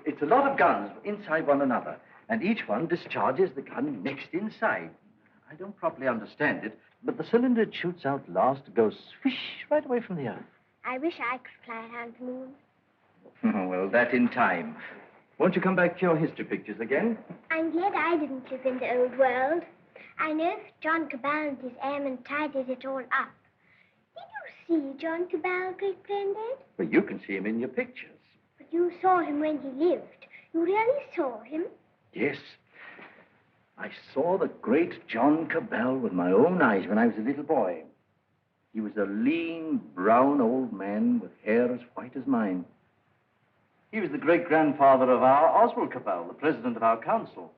It's a lot of guns inside one another, and each one discharges the gun next inside. I don't properly understand it, but the cylinder it shoots out last goes swish right away from the earth. I wish I could fly around the moon. Oh, well, that in time. Won't you come back to your history pictures again? I'm glad I didn't live in the old world. I know if John Cabal and his airmen tidied it all up. Did you see John Cabal, great-granddad? Well, you can see him in your pictures. But you saw him when he lived. You really saw him? Yes. I saw the great John Cabal with my own eyes when I was a little boy. He was a lean, brown old man with hair as white as mine. He was the great-grandfather of our Oswald Cabal, the president of our council.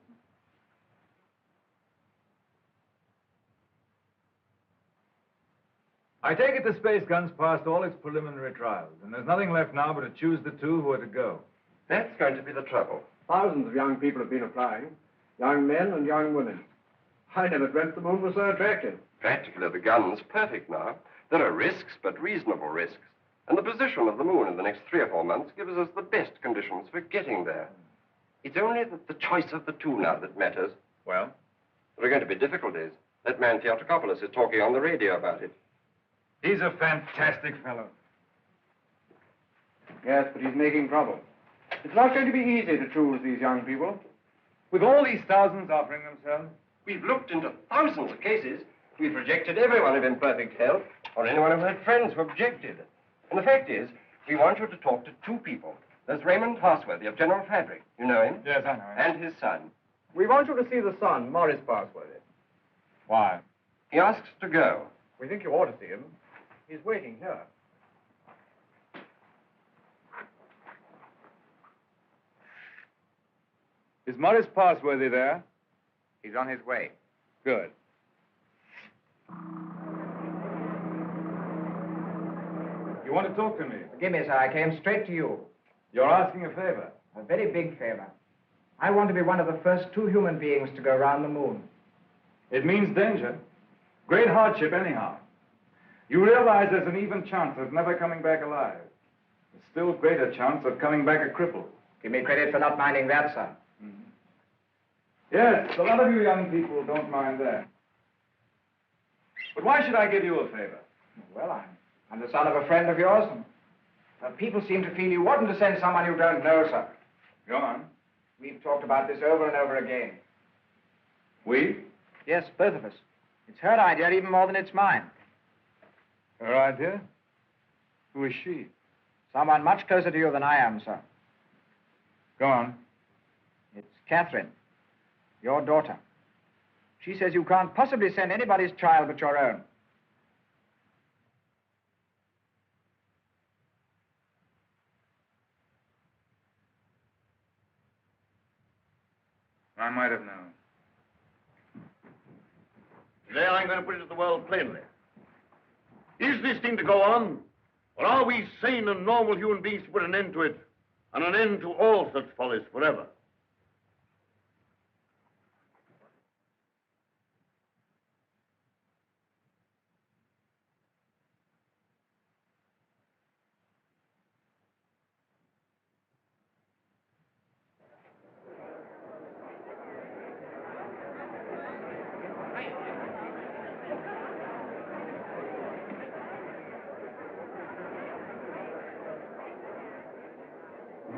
I take it the space gun's passed all its preliminary trials, and there's nothing left now but to choose the two who are to go. That's going to be the trouble. Thousands of young people have been applying. Young men and young women. I never dreamt the moon was so attractive. Practically, the gun's perfect now. There are risks, but reasonable risks. And the position of the moon in the next 3 or 4 months gives us the best conditions for getting there. It's only the choice of the two now that matters. Well? There are going to be difficulties. That man 𝙁𝙁𝙗𝙗 is talking on the radio about it. He's a fantastic fellow. Yes, but he's making trouble. It's not going to be easy to choose these young people. With all these thousands offering themselves? We've looked into thousands of cases. We've rejected everyone of imperfect health, or anyone who had friends who objected. And the fact is, we want you to talk to 2 people. There's Raymond Parsworthy of General Fabric. You know him? Yes, I know him. And his son. We want you to see the son, Morris Parsworthy. Why? He asks to go. We think you ought to see him. He's waiting here. Is Morris Parsworthy there? He's on his way. Good. You want to talk to me? Forgive me, sir. I came straight to you. You're asking a favor. A very big favor. I want to be one of the first 2 human beings to go around the moon. It means danger. Great hardship, anyhow. You realize there's an even chance of never coming back alive. A still greater chance of coming back a cripple. Give me credit for not minding that, sir. Mm-hmm. Yes, a lot of you young people don't mind that. But why should I give you a favor? Well, I'm the son of a friend of yours, and people seem to feel you oughtn't to send someone you don't know, sir. Go on. We've talked about this over and over again. We? Yes, both of us. It's her idea even more than it's mine. Her idea? Who is she? Someone much closer to you than I am, sir. Go on. It's Catherine, your daughter. She says you can't possibly send anybody's child but your own. I might have known. Today I'm going to put it to the world plainly. Is this thing to go on? Or are we sane and normal human beings to put an end to it? And an end to all such follies forever?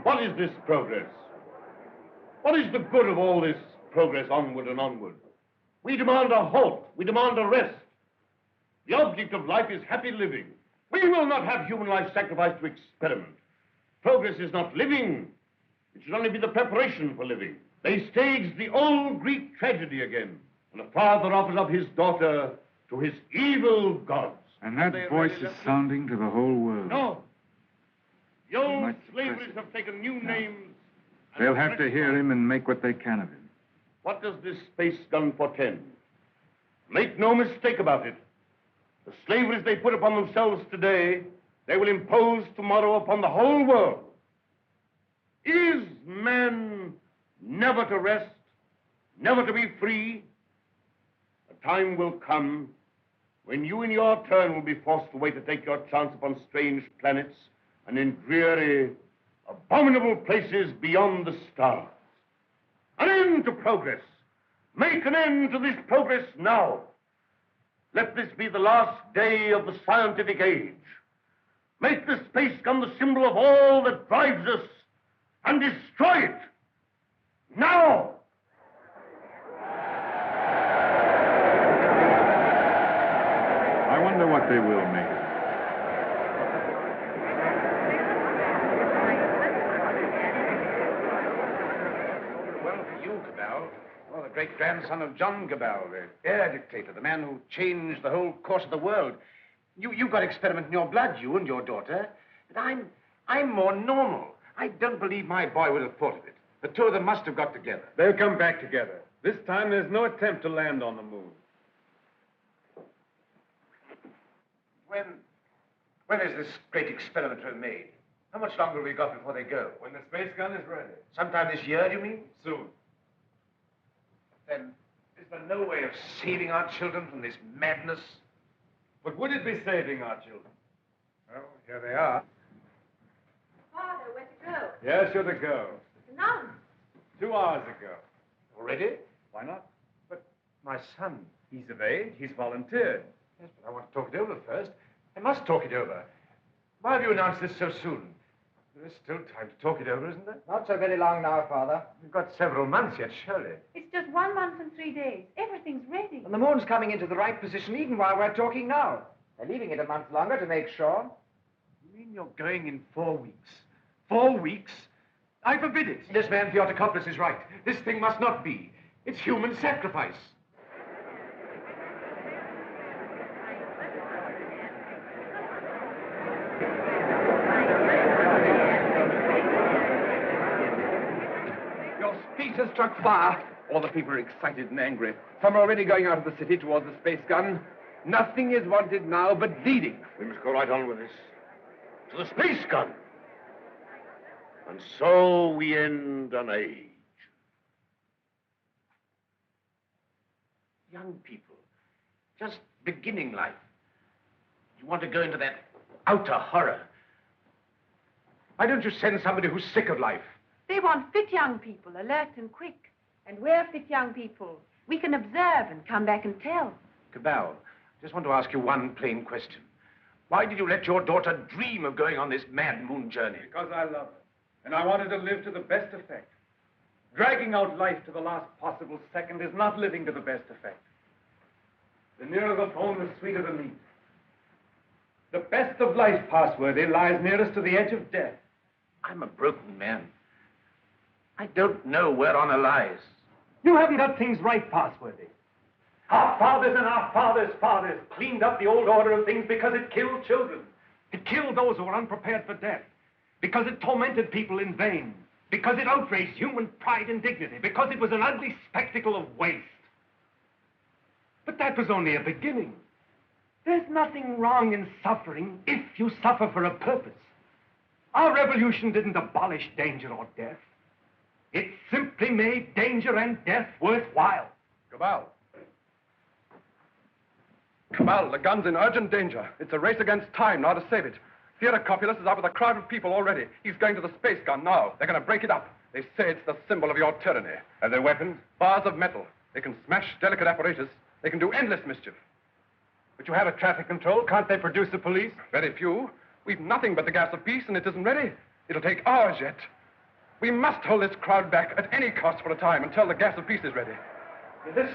What is this progress? What is the good of all this progress onward and onward? We demand a halt. We demand a rest. The object of life is happy living. We will not have human life sacrificed to experiment. Progress is not living. It should only be the preparation for living. They staged the old Greek tragedy again, and a father offers up his daughter to his evil gods. And that voice is sounding to the whole world. No. The old slaveries have taken new names. They'll have to hear him and make what they can of him. What does this space gun portend? Make no mistake about it. The slaveries they put upon themselves today, they will impose tomorrow upon the whole world. Is man never to rest, never to be free? A time will come when you in your turn will be forced away to take your chance upon strange planets and in dreary, abominable places beyond the stars. An end to progress. Make an end to this progress now. Let this be the last day of the scientific age. Make the space gun the symbol of all that drives us and destroy it. Now! I wonder what they will make of it. Well, for you, Cabal, well, the great-grandson of John Cabal, the air dictator, the man who changed the whole course of the world. You got experiment in your blood, you and your daughter. But I'm more normal. I don't believe my boy would have thought of it. The two of them must have got together. They'll come back together. This time, there's no attempt to land on the moon. When is this great experiment made? How much longer have we got before they go? When the space gun is ready. Sometime this year, do you mean? Soon. Then, is there no way of saving our children from this madness? But would it be saving our children? Well, here they are. Father, where to go? Yes, you're to go. None. 2 hours ago. Already? Why not? But my son. He's of age. He's volunteered. Yes, but I want to talk it over first. I must talk it over. Why have you announced this so soon? There is still time to talk it over, isn't there? Not so very long now, Father. We've got several months yet, surely. It's just 1 month and 3 days. Everything's ready. And the moon's coming into the right position even while we're talking now. They're leaving it a month longer to make sure. You mean you're going in 4 weeks? 4 weeks? I forbid it. This man Theotokopoulos is right. This thing must not be. It's human sacrifice. Your speech has struck fire. All the people are excited and angry. Some are already going out of the city towards the space gun. Nothing is wanted now but leading. We must go right on with this. To the space gun. And so we end an age. Young people, just beginning life. You want to go into that outer horror. Why don't you send somebody who's sick of life? They want fit young people, alert and quick. And we're fit young people. We can observe and come back and tell. Cabal, I just want to ask you one plain question. Why did you let your daughter dream of going on this mad moon journey? Because I love her. And I wanted to live to the best effect. Dragging out life to the last possible second is not living to the best effect. The nearer the bone, the sweeter the meat. The best of life, Passworthy, lies nearest to the edge of death. I'm a broken man. I don't know where honor lies. You haven't got things right, Passworthy. Our fathers and our fathers' fathers cleaned up the old order of things because it killed children. It killed those who were unprepared for death. Because it tormented people in vain. Because it outraged human pride and dignity. Because it was an ugly spectacle of waste. But that was only a beginning. There's nothing wrong in suffering if you suffer for a purpose. Our revolution didn't abolish danger or death. It simply made danger and death worthwhile. Cabal. Cabal, the gun's in urgent danger. It's a race against time now to save it. Theotokopoulos is out with a crowd of people already. He's going to the space gun now. They're going to break it up. They say it's the symbol of your tyranny. Have they weapons? Bars of metal. They can smash delicate apparatus. They can do endless mischief. But you have a traffic control. Can't they produce the police? Very few. We've nothing but the gas of peace, and it isn't ready. It'll take hours yet. We must hold this crowd back at any cost for a time until the gas of peace is ready. This...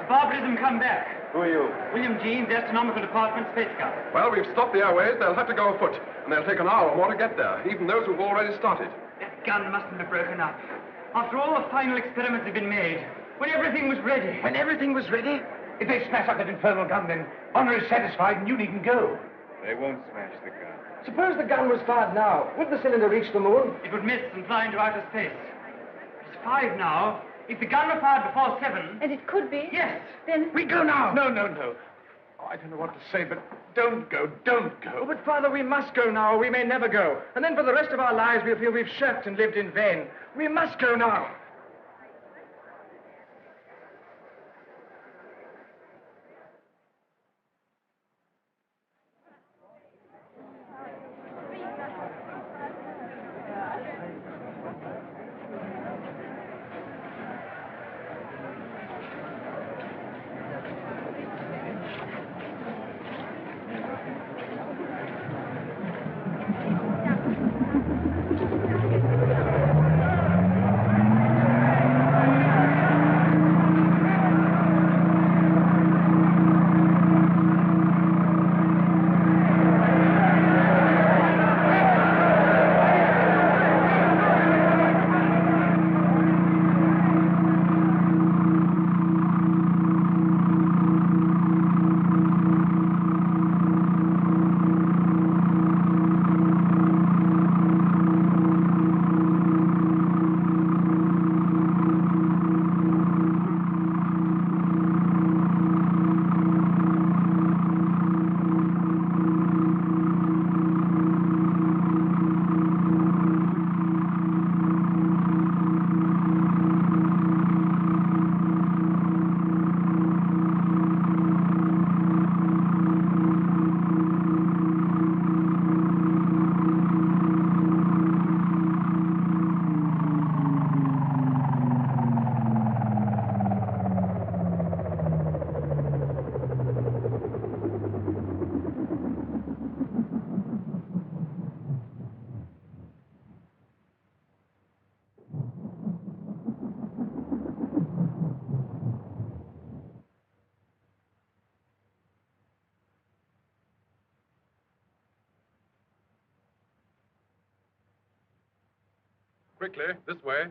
Barbarism come back. Who are you? William Jeans, Astronomical Department, Space Gun. Well, we've stopped the airways. They'll have to go afoot, and they'll take an hour or more to get there, even those who've already started. That gun mustn't have broken up. After all the final experiments had been made, when everything was ready. When everything was ready? If they smash up that infernal gun, then honor is satisfied and you needn't go. They won't smash the gun. Suppose the gun was fired now. Would the cylinder reach the moon? It would miss and fly into outer space. It's 5 now. If the gun were fired before 7... And it could be? Yes. Then... We go now. No. Oh, I don't know what to say, but don't go. Oh, but, Father, we must go now, or we may never go. And then for the rest of our lives, we'll feel we've shirked and lived in vain. We must go now. Quickly, this way.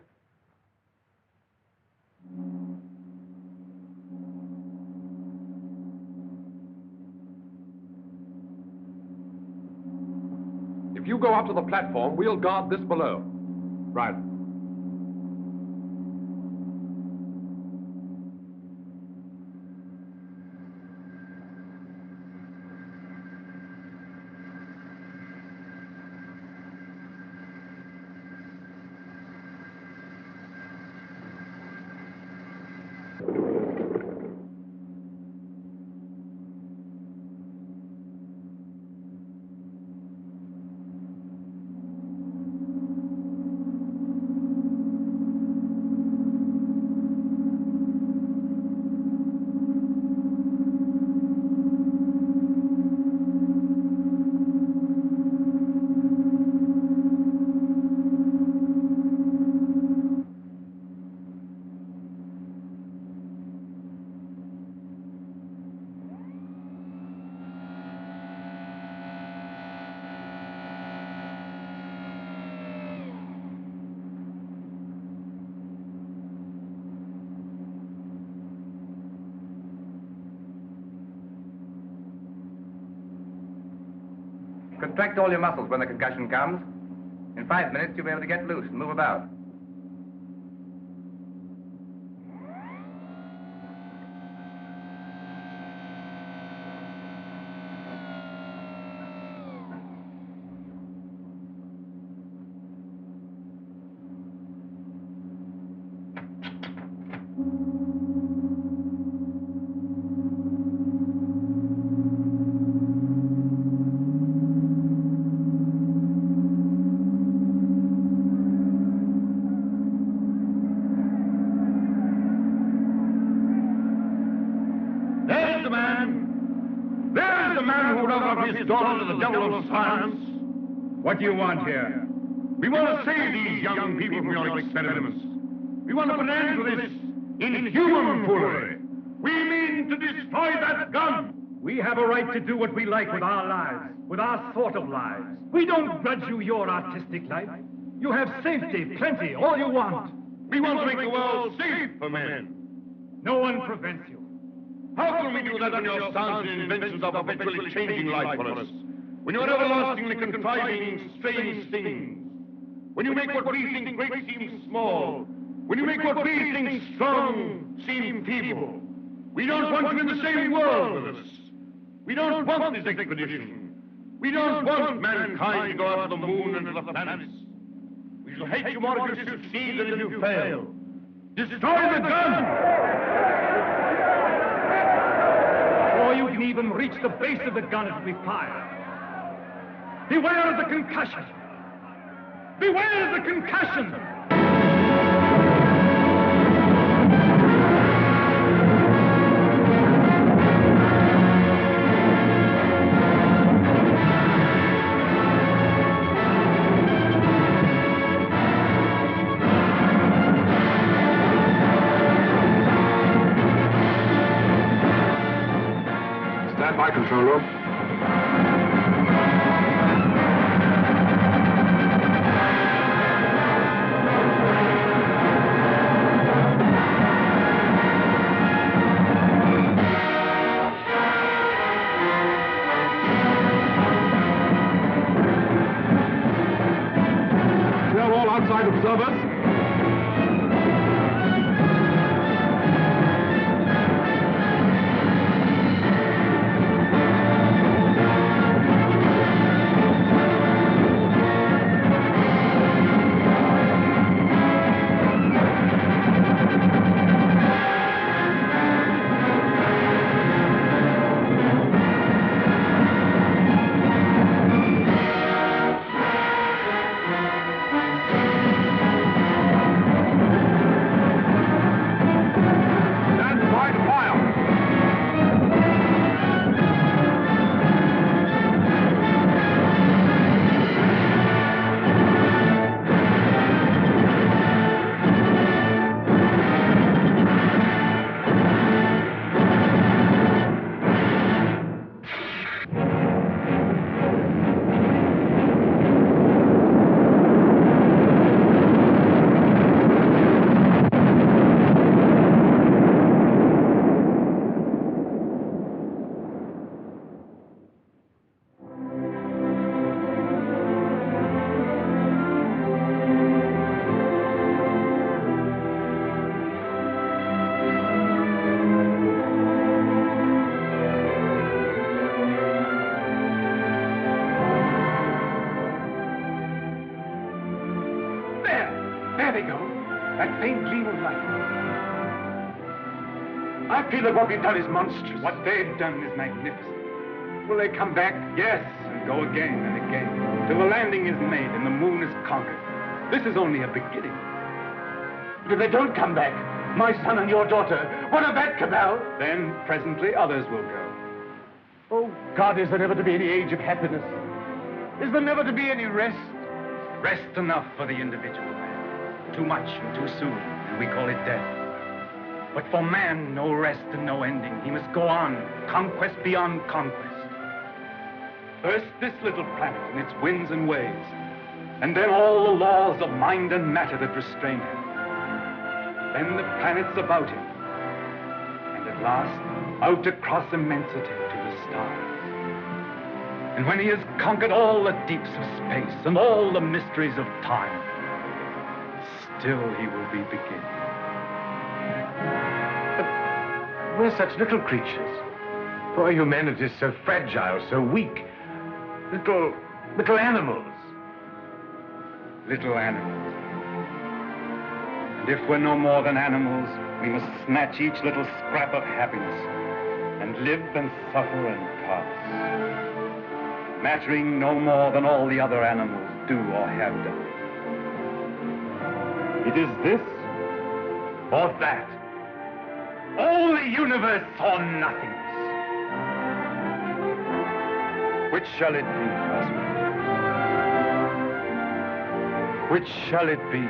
If you go up to the platform, we'll guard this below. Right. Contract all your muscles when the concussion comes. In 5 minutes, you'll be able to get loose and move about. His daughter to the devil of science. What do you want here? We want to save these young people from your experiments. We want to put an end to this inhuman foolery. We mean to destroy that gun. We have a right to do what we like with our lives, with our sort of lives. We don't grudge you your artistic life. You have safety, plenty, all you want. We want to make the world safe for men. No one prevents you. How can we do that when your sounds and inventions are perpetually changing life for us? When you're everlastingly contriving strange things? When you make what we think great seem small? When you make what we think strong seem feeble? We don't want you in the same world with us. We don't want this expedition. We don't want mankind to go out to the moon and to the planets. We shall hate you more if you succeed than if you fail. Destroy the gun! Before you can even reach the base of the gun, it will be fired. Beware of the concussion! Beware of the concussion! Stand by, control room. Clear all outside observers. There they go. That faint gleam of light. I feel that what we've done is monstrous. What they've done is magnificent. Will they come back? Yes, and go again and again, till the landing is made and the moon is conquered. This is only a beginning. But if they don't come back, my son and your daughter, what of that, Cabal? Then, presently, others will go. Oh, God, is there never to be any age of happiness? Is there never to be any rest? Rest enough for the individual man. Too much and too soon, and we call it death. But for man, no rest and no ending. He must go on, conquest beyond conquest. First, this little planet and its winds and waves, and then all the laws of mind and matter that restrain him. Then the planets about him, and at last, out across immensity to the stars. And when he has conquered all the deeps of space and all the mysteries of time, still he will be beginning. But we're such little creatures. Poor humanity is so fragile, so weak. Little animals. Little animals. And if we're no more than animals, we must snatch each little scrap of happiness and live and suffer and pass, mattering no more than all the other animals do or have done. It is this or that. All the universe or nothingness. Which shall it be, husband? Which shall it be?